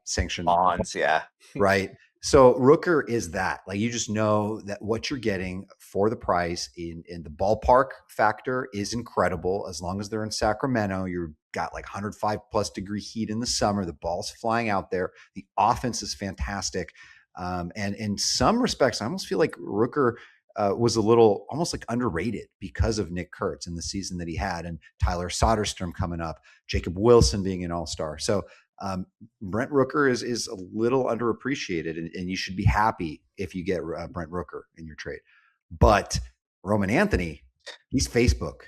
sanctioned bonds. Yeah. Right. So Rooker is that, like, you just know that what you're getting for the price in the ballpark factor is incredible. As long as they're in Sacramento, you've got like 105 plus degree heat in the summer. The ball's flying out there. The offense is fantastic. And in some respects, I almost feel like Rooker was a little almost like underrated because of Nick Kurtz in the season that he had, and Tyler Soderstrom coming up, Jacob Wilson being an all-star. So Brent Rooker is a little underappreciated, and you should be happy if you get Brent Rooker in your trade. But Roman Anthony, he's Facebook,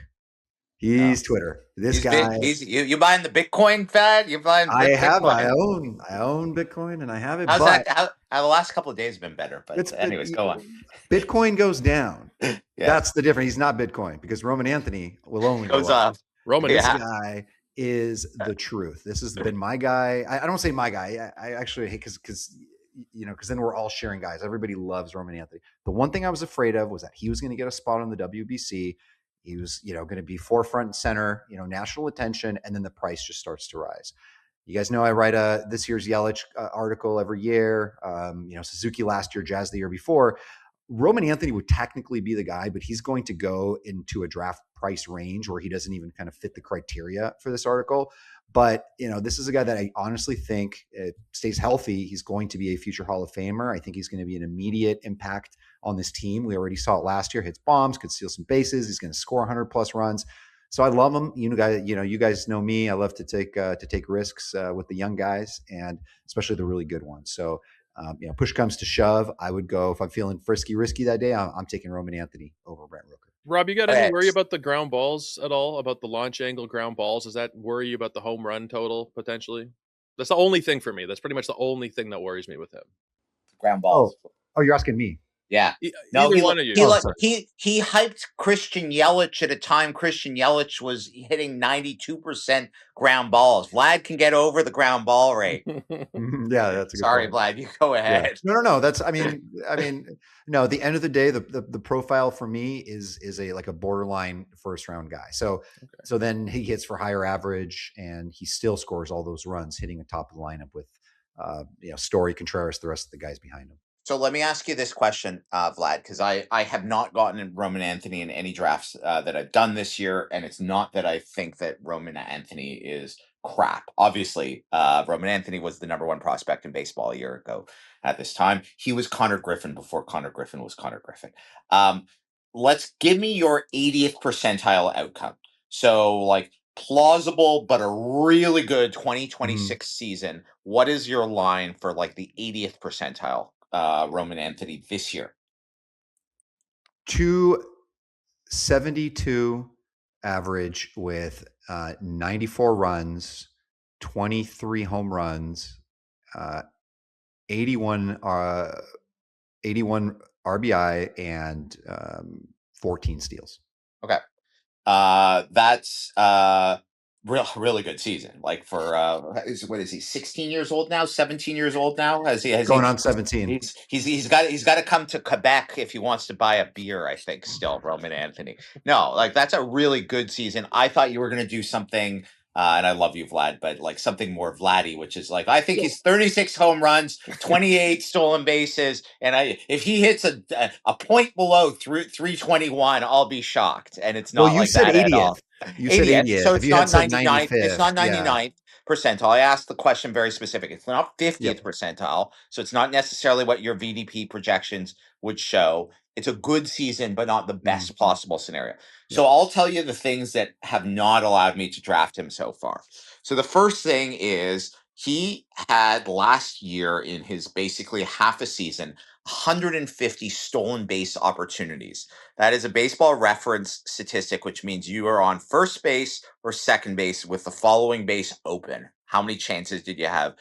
he's Twitter. This guy, you buying the Bitcoin, Fed? You buying? Bitcoin? I own Bitcoin, and I have it. How's that? How the last couple of days have been better? But anyways, go on. Bitcoin goes down. Yeah. That's the difference. He's not Bitcoin because Roman Anthony will only goes up. Roman, this guy is the truth. This has been my guy. I don't say my guy. I actually hate because then we're all sharing guys. Everybody loves Roman Anthony. The one thing I was afraid of was that he was going to get a spot on the WBC. He was, going to be forefront and center, national attention, and then the price just starts to rise. You guys know I write this year's Yelich article every year. Suzuki last year, Jazz the year before. Roman Anthony would technically be the guy, but he's going to go into a draft price range where he doesn't even kind of fit the criteria for this article. But, this is a guy that I honestly think stays healthy. He's going to be a future Hall of Famer. I think he's going to be an immediate impact on this team. We already saw it last year, hits bombs, could steal some bases. He's going to score 100 plus runs. So I love him. You guys know me. I love to take risks with the young guys, and especially the really good ones. So, push comes to shove, I would go, if I'm feeling risky that day, I'm taking Roman Anthony over Brent Rooker. Rob, you got any worry about the ground balls at all? About the launch angle ground balls? Does that worry you about the home run total potentially? That's the only thing for me. That's pretty much the only thing that worries me with him. Ground balls. Oh, you're asking me? Yeah. No, either one of you. He hyped Christian Yelich at a time Christian Yelich was hitting 92% ground balls. Vlad can get over the ground ball rate. Yeah, that's a good Sorry, point. Vlad, you go ahead. Yeah. No. That's I mean, no. At the end of the day, the profile for me is a borderline first round guy. So then he hits for higher average, and he still scores all those runs, hitting atop of the lineup with Story, Contreras, the rest of the guys behind him. So let me ask you this question, Vlad, because I have not gotten Roman Anthony in any drafts that I've done this year, and it's not that I think that Roman Anthony is crap. Obviously, Roman Anthony was the number one prospect in baseball a year ago at this time. He was Connor Griffin before Connor Griffin was Connor Griffin. Let's give me your 80th percentile outcome. So like plausible, but a really good Mhm. 2026 season. What is your line for like the 80th percentile Roman Anthony this year? 272 average with 94 runs, 23 home runs, uh, 81 RBI, and 14 steals. Okay. That's really good season. Like for what is he, 16 years old now, 17 years old now? Has Going he on 17. he's got to come to Quebec if he wants to buy a beer, I think, still, Roman Anthony. No, like that's a really good season. I thought you were gonna do something and I love you, Vlad, but like something more Vladdy, which is like I think he's 36 home runs, 28 stolen bases, and if he hits a point below 321, I'll be shocked. And it's Well, not you like said that at all. 80th. You said 80th, so 80th. If it's you had not said 99th. It's 95th, not yeah. 99th percentile. I asked the question very specific. It's not 50th Yep. percentile, so it's not necessarily what your VDP projections would show. It's a good season, but not the best possible scenario. So Yep. I'll tell you the things that have not allowed me to draft him so far. So the first thing is he had last year in his basically half a season 150 stolen base opportunities. That is a baseball reference statistic, which means you are on first base or second base with the following base open. How many chances did you have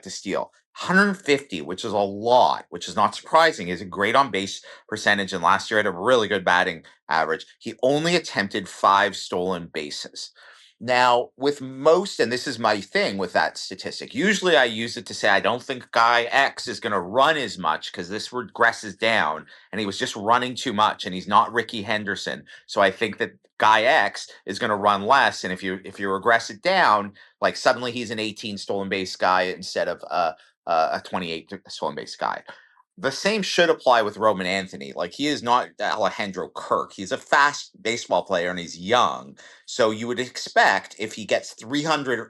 to steal? 150, which is a lot, which is not surprising. He's a great on base percentage, and last year had a really good batting average. He only attempted 5 stolen bases. Now, with most, and this is my thing with that statistic, usually I use it to say I don't think guy X is going to run as much because this regresses down and he was just running too much and he's not Ricky Henderson. So I think that guy X is going to run less. And if you regress it down, like suddenly he's an 18 stolen base guy instead of a 28 stolen base guy. The same should apply with Roman Anthony. Like he is not Alejandro Kirk. He's a fast baseball player and he's young. So you would expect if he gets 300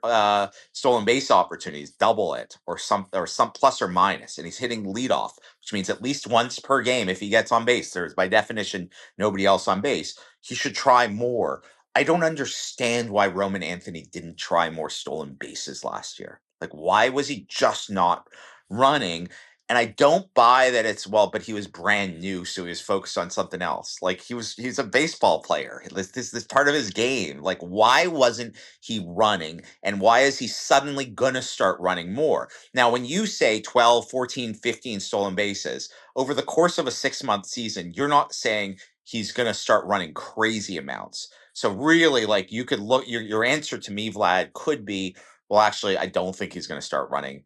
stolen base opportunities, double it or some plus or minus, and he's hitting leadoff, which means at least once per game if he gets on base. There's by definition nobody else on base. He should try more. I don't understand why Roman Anthony didn't try more stolen bases last year. Like why was he just not running? And I don't buy that it's but he was brand new, so he was focused on something else. Like he's a baseball player. This part of his game. Like, why wasn't he running? And why is he suddenly gonna start running more? Now, when you say 12, 14, 15 stolen bases over the course of a 6-month season, you're not saying he's gonna start running crazy amounts. So really, like you could look your answer to me, Vlad, could be, well, actually, I don't think he's gonna start running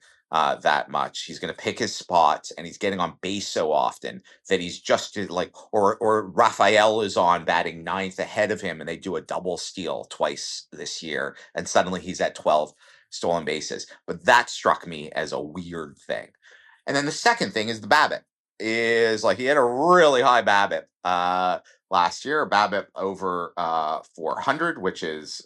that much. He's going to pick his spots, and he's getting on base so often that he's just like, or Raphael is on batting ninth ahead of him, and they do a double steal twice this year, and suddenly he's at 12 stolen bases. But that struck me as a weird thing. And then the second thing is the BABIP. Is like he had a really high BABIP last year, a BABIP over 400, which is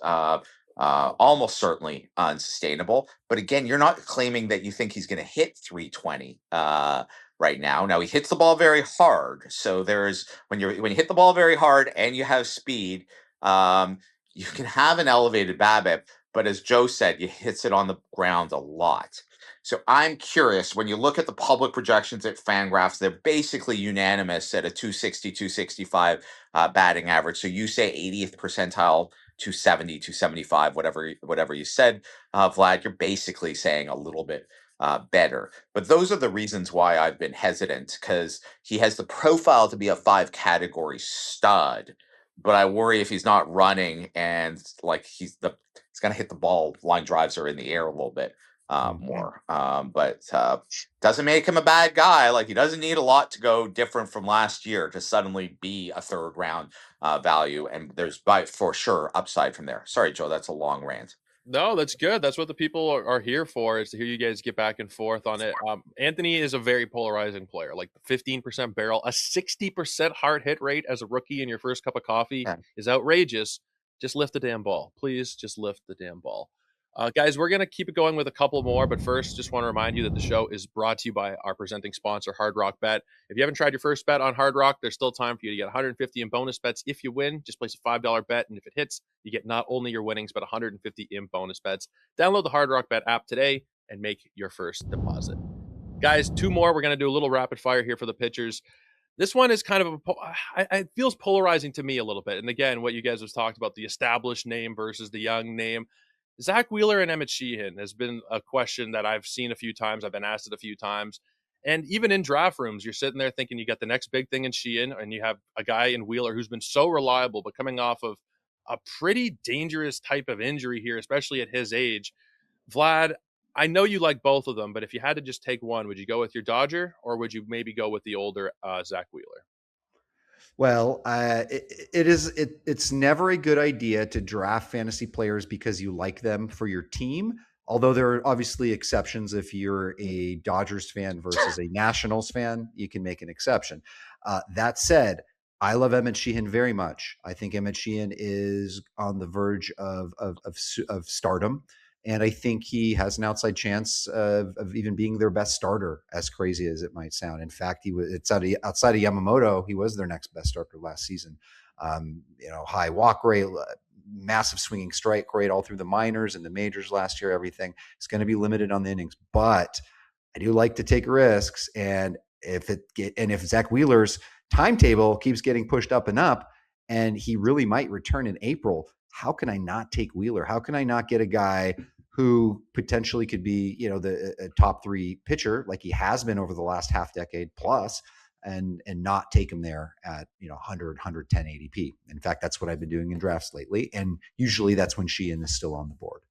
almost certainly unsustainable. But again, you're not claiming that you think he's going to hit 320 right now. Now he hits the ball very hard, so there's when you hit the ball very hard and you have speed, you can have an elevated BABIP. But as Joe said, he hits it on the ground a lot. So I'm curious, when you look at the public projections at Fangraphs, they're basically unanimous at a 260, 265 batting average. So you say 80th percentile, 270, 275, whatever you said, Vlad, you're basically saying a little bit better. But those are the reasons why I've been hesitant, because he has the profile to be a 5 category stud. But I worry if he's not running and like he's going to hit the ball, line drives are in the air a little bit more. But doesn't make him a bad guy. Like he doesn't need a lot to go different from last year to suddenly be a 3rd-round value. And there's for sure upside from there. Sorry, Joe, that's a long rant. No, that's good. That's what the people are here for, is to hear you guys get back and forth on it. Anthony is a very polarizing player, like the 15% barrel, a 60% hard hit rate as a rookie in your first cup of coffee Yeah. is outrageous. Just lift the damn ball. Please just lift the damn ball. Guys, we're going to keep it going with a couple more, but first, just want to remind you that the show is brought to you by our presenting sponsor, Hard Rock Bet. If you haven't tried your first bet on Hard Rock, there's still time for you to get 150 in bonus bets if you win. Just place a $5 bet, and if it hits, you get not only your winnings, but 150 in bonus bets. Download the Hard Rock Bet app today and make your first deposit. Guys, two more. We're going to do a little rapid fire here for the pitchers. This one is kind of it feels polarizing to me a little bit. And again, what you guys have talked about, the established name versus the young name. Zack Wheeler and Emmet Sheehan has been a question that I've seen a few times. I've been asked it a few times. And even in draft rooms, you're sitting there thinking you got the next big thing in Sheehan, and you have a guy in Wheeler who's been so reliable, but coming off of a pretty dangerous type of injury here, especially at his age. Vlad, I know you like both of them, but if you had to just take one, would you go with your Dodger, or would you maybe go with the older Zack Wheeler? Well, it's never a good idea to draft fantasy players because you like them for your team. Although there are obviously exceptions. If you're a Dodgers fan versus a Nationals fan, you can make an exception. That said, I love Emmet Sheehan very much. I think Emmet Sheehan is on the verge of stardom. And I think he has an outside chance of even being their best starter, as crazy as it might sound. In fact, he was outside of Yamamoto, he was their next best starter last season. High walk rate, massive swinging strike rate all through the minors and the majors last year. Everything is going to be limited on the innings, but I do like to take risks. And if Zack Wheeler's timetable keeps getting pushed up and up, and he really might return in April, how can I not take Wheeler? How can I not get a guy who potentially could be, a top three pitcher like he has been over the last half decade plus, and not take him there at 100, 110 ADP. In fact, that's what I've been doing in drafts lately, and usually that's when Sheehan is still on the board.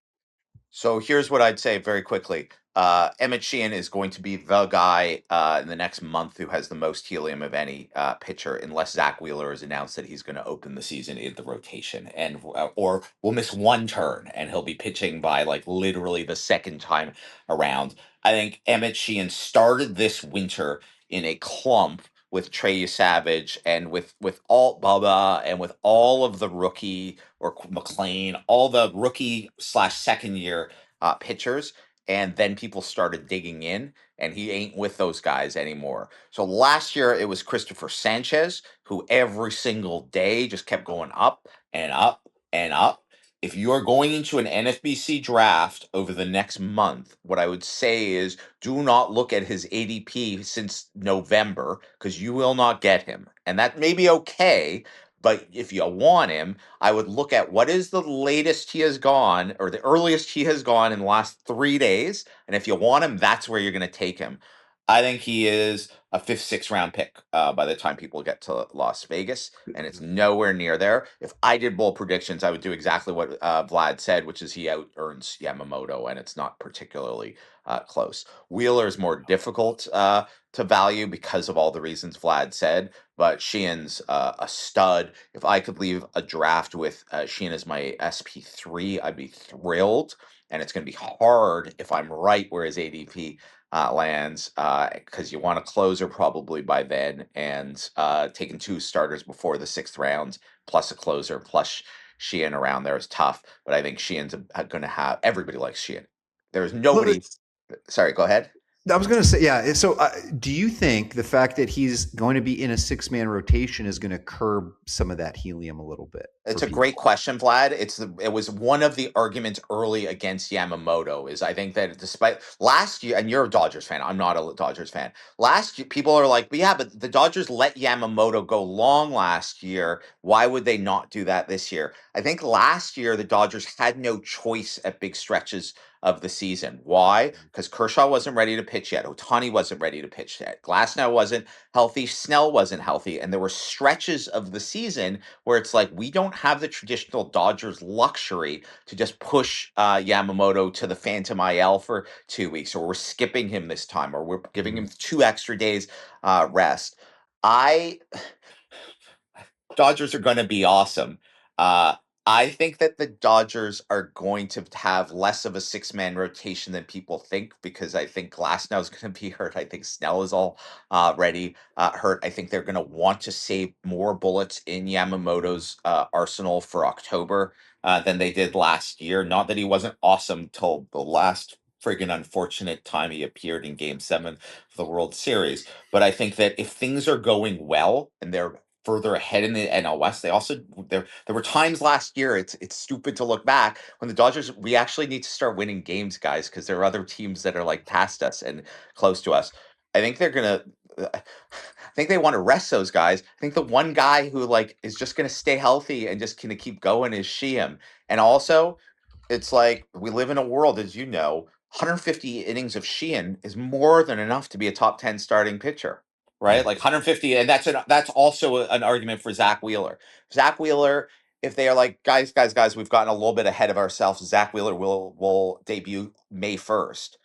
So here's what I'd say very quickly. Emmet Sheehan is going to be the guy in the next month who has the most helium of any pitcher, unless Zack Wheeler has announced that he's going to open the season in the rotation, and or will miss one turn, and he'll be pitching by like literally the second time around. I think Emmet Sheehan started this winter in a clump with Trey Savage and with all Bubba and with all of the rookie or McLain, all the rookie / second year pitchers. And then people started digging in, and he ain't with those guys anymore. So last year it was Christopher Sanchez, who every single day just kept going up and up and up. If you are going into an NFBC draft over the next month, what I would say is do not look at his ADP since November, because you will not get him. And that may be okay, but if you want him, I would look at what is the latest he has gone or the earliest he has gone in the last 3 days. And if you want him, that's where you're going to take him. I think he is a fifth, sixth round pick by the time people get to Las Vegas, and it's nowhere near there. If I did bold predictions, I would do exactly what Vlad said, which is he out earns Yamamoto, and it's not particularly close. Wheeler is more difficult to value because of all the reasons Vlad said, but Sheehan's a stud. If I could leave a draft with Sheehan as my SP3, I'd be thrilled. And it's going to be hard if I'm right where his ADP lands, because you want a closer probably by then, and taking two starters before the sixth round, plus a closer, plus Sheehan around there is tough. But I think Sheehan's going to have everybody likes Sheehan. There's nobody. Sorry, go ahead. I was going to say, yeah. So, do you think the fact that he's going to be in a 6-man rotation is going to curb some of that helium a little bit? It's a great question, Vlad. It was one of the arguments early against Yamamoto. Is I think that despite last year, and you're a Dodgers fan, I'm not a Dodgers fan. Last year, people are like, but yeah, but the Dodgers let Yamamoto go long last year. Why would they not do that this year? I think last year the Dodgers had no choice at big stretches of the season. Why? Because Kershaw wasn't ready to pitch yet. Ohtani wasn't ready to pitch yet. Glasnow wasn't healthy. Snell wasn't healthy. And there were stretches of the season where it's like, we don't have the traditional Dodgers luxury to just push Yamamoto to the Phantom IL for 2 weeks, or we're skipping him this time, or we're giving him 2 extra days rest. Dodgers are going to be awesome. I think that the Dodgers are going to have less of a six-man rotation than people think because I think Glasnow is going to be hurt. I think Snell is already hurt. I think they're going to want to save more bullets in Yamamoto's arsenal for October than they did last year. Not that he wasn't awesome till the last friggin' unfortunate time he appeared in Game 7 of the World Series. But I think that if things are going well and they're further ahead in the NL West. They also there were times last year. It's stupid to look back when the Dodgers. We actually need to start winning games, guys, because there are other teams that are like past us and close to us. I think they're gonna. I think they want to rest those guys. I think the one guy who like is just gonna stay healthy and just gonna keep going is Sheehan. And also, it's like we live in a world, as you know, 150 innings of Sheehan is more than enough to be a top 10 starting pitcher, right? Yeah. Like 150, and that's also an argument for Zack Wheeler. Zack Wheeler, if they are like guys, we've gotten a little bit ahead of ourselves. Zack Wheeler will debut May 1st.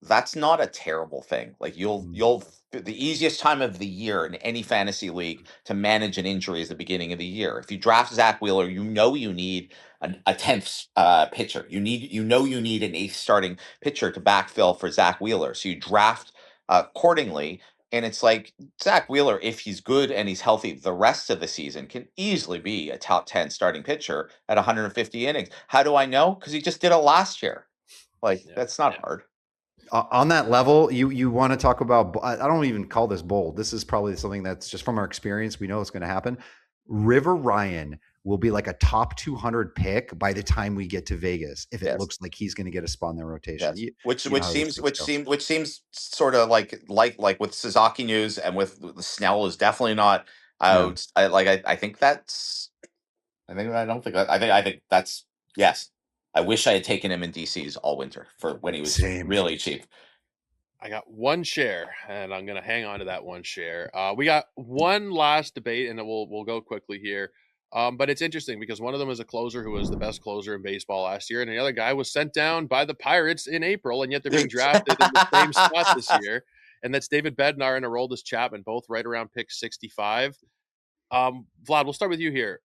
That's not a terrible thing. Like Mm. you'll the easiest time of the year in any fantasy league to manage an injury is the beginning of the year. If you draft Zack Wheeler, you know you need a 10th pitcher. You need an eighth starting pitcher to backfill for Zack Wheeler. So you draft accordingly. And it's like Zack Wheeler, if he's good and he's healthy, the rest of the season can easily be a top 10 starting pitcher at 150 innings. How do I know? Because he just did it last year. Like, Yeah. that's not hard. On that level, you want to talk about, I don't even call this bold. This is probably something that's just from our experience. We know it's going to happen. River Ryan will be like a top 200 pick by the time we get to Vegas if it Yes. looks like he's going to get a spot in their rotation. Yes, You know how these things go. which seems sort of like with Sasaki news and with the Snell is definitely not Yeah. out. I think that's I think that's yes. I wish I had taken him in DCs all winter for when he was Same. really cheap. I got one share, and I'm gonna hang on to that one share. We got one last debate, and we'll go quickly here. But it's interesting because one of them is a closer who was the best closer in baseball last year, and the other guy was sent down by the Pirates in April, and yet they're being drafted in the same spot this year. And that's David Bednar and Aroldis Chapman, both right around pick 65. Vlad, we'll start with you here.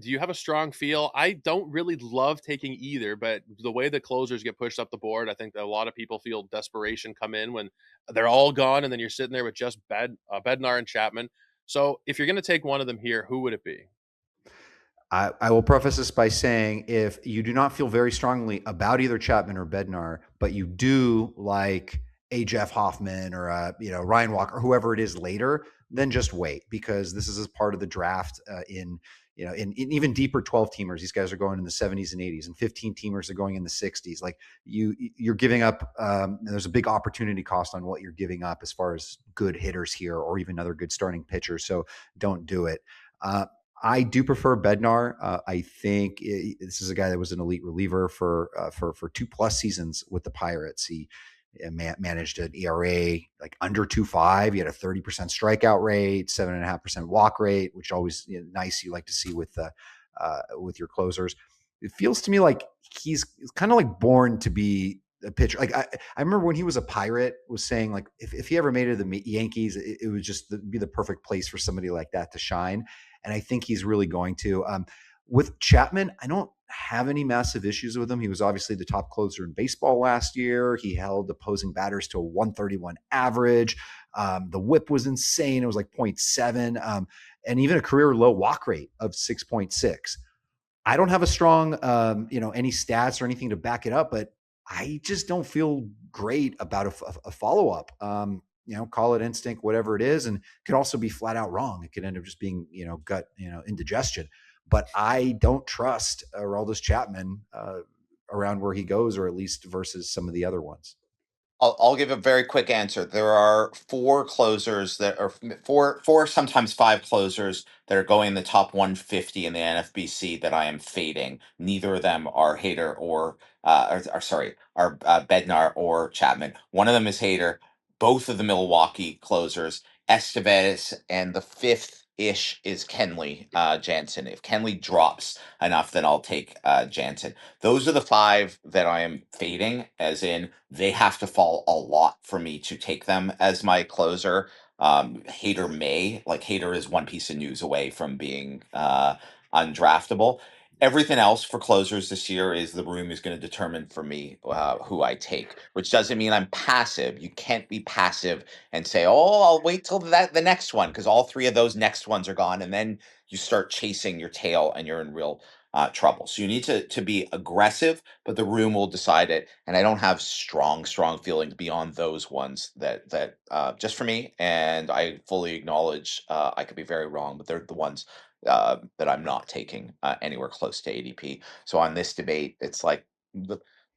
Do you have a strong feel? I don't really love taking either, but the way the closers get pushed up the board, I think that a lot of people feel desperation come in when they're all gone, and then you're sitting there with just Bednar and Chapman. So if you're going to take one of them here, who would it be? I will preface this by saying if you do not feel very strongly about either Chapman or Bednar, but you do like a Jeff Hoffman or a Ryan Walker or whoever it is later, then just wait because this is as part of the draft in even deeper 12 teamers. These guys are going in the 70s and 80s, and 15 teamers are going in the 60s. Like you're giving up. There's a big opportunity cost on what you're giving up as far as good hitters here or even other good starting pitchers. So don't do it. I do prefer Bednar. I think this is a guy that was an elite reliever for 2+ seasons with the Pirates. He managed an ERA like under 2.5. He had a 30% strikeout rate, 7.5% walk rate, which always nice. You like to see with your closers. It feels to me like he's kind of like born to be a pitcher. Like I remember when he was a Pirate, was saying like if he ever made it to the Yankees, it would just be the perfect place for somebody like that to shine. And I think he's really going to. With Chapman, I don't have any massive issues with him. He was obviously the top closer in baseball last year. He held opposing batters to a 131 average. The whip was insane. It was like 0.7, and even a career low walk rate of 6.6. I don't have a strong, any stats or anything to back it up, but I just don't feel great about a follow up. Call it instinct, whatever it is, and it could also be flat out wrong. It could end up just being, gut, indigestion. But I don't trust Aroldis Chapman around where he goes, or at least versus some of the other ones. I'll give a very quick answer. There are four closers that are four, sometimes five closers that are going in the top 150 in the NFBC that I am fading. Neither of them are Hader or sorry, are Bednar or Chapman. One of them is Hader. Both of the Milwaukee closers, Estevez, and the fifth ish is Kenley Jansen. If Kenley drops enough, then I'll take Jansen. Those are the five that I am fading, as in they have to fall a lot for me to take them as my closer. Hader is one piece of news away from being undraftable. Everything else for closers this year is the room is going to determine for me who I take, which doesn't mean I'm passive. You can't be passive and say, "Oh, I'll wait till the next one," because all three of those next ones are gone, and then you start chasing your tail, and you're in real trouble. So you need to be aggressive, but the room will decide it. And I don't have strong feelings beyond those ones that just for me. And I fully acknowledge I could be very wrong, but they're the ones that I'm not taking anywhere close to ADP. So on this debate, it's like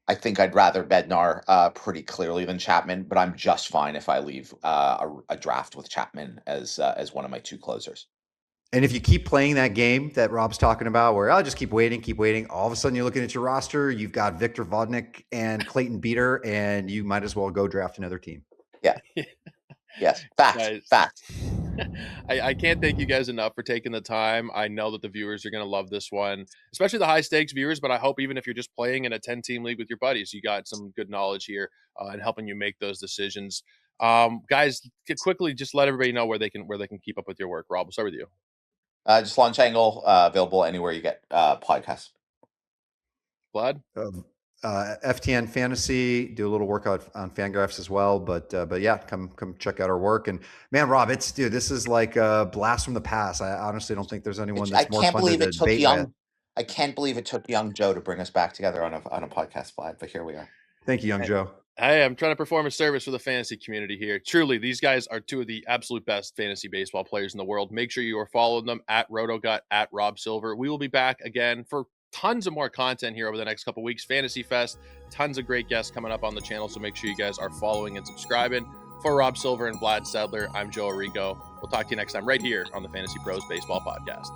I think I'd rather Bednar pretty clearly than Chapman, but I'm just fine if I leave a draft with Chapman as one of my two closers. And if you keep playing that game that Rob's talking about, where I'll just keep waiting, all of a sudden you're looking at your roster, you've got Victor Vodnik and Clayton Beater, and you might as well go draft another team. Yeah. Yes. Facts. I can't thank you guys enough for taking the time. I know that the viewers are going to love this one, especially the high stakes viewers, but I hope even if you're just playing in a 10-team league with your buddies, you got some good knowledge here and helping you make those decisions. Guys, quickly just let everybody know where they can keep up with your work. Rob, we'll start with you. Just Launch Angle, available anywhere you get podcasts. Vlad? FTN Fantasy, do a little workout on Fangraphs as well, but yeah, come check out our work. And man, Rob, this is like a blast from the past. I honestly don't think there's anyone that's more fun to debate with. I can't believe it took young Joe to bring us back together on a podcast, Vlad, but here we are. Thank you, young Joe. Hey, I'm trying to perform a service for the fantasy community here. Truly, these guys are two of the absolute best fantasy baseball players in the world. Make sure you are following them at RotoGut, at Rob Silver. We will be back again for tons of more content here over the next couple weeks. Fantasy Fest, tons of great guests coming up on the channel, so make sure you guys are following and subscribing. For Rob Silver and Vlad Sedler, I'm Joe Orrico. We'll talk to you next time right here on the Fantasy Pros Baseball Podcast.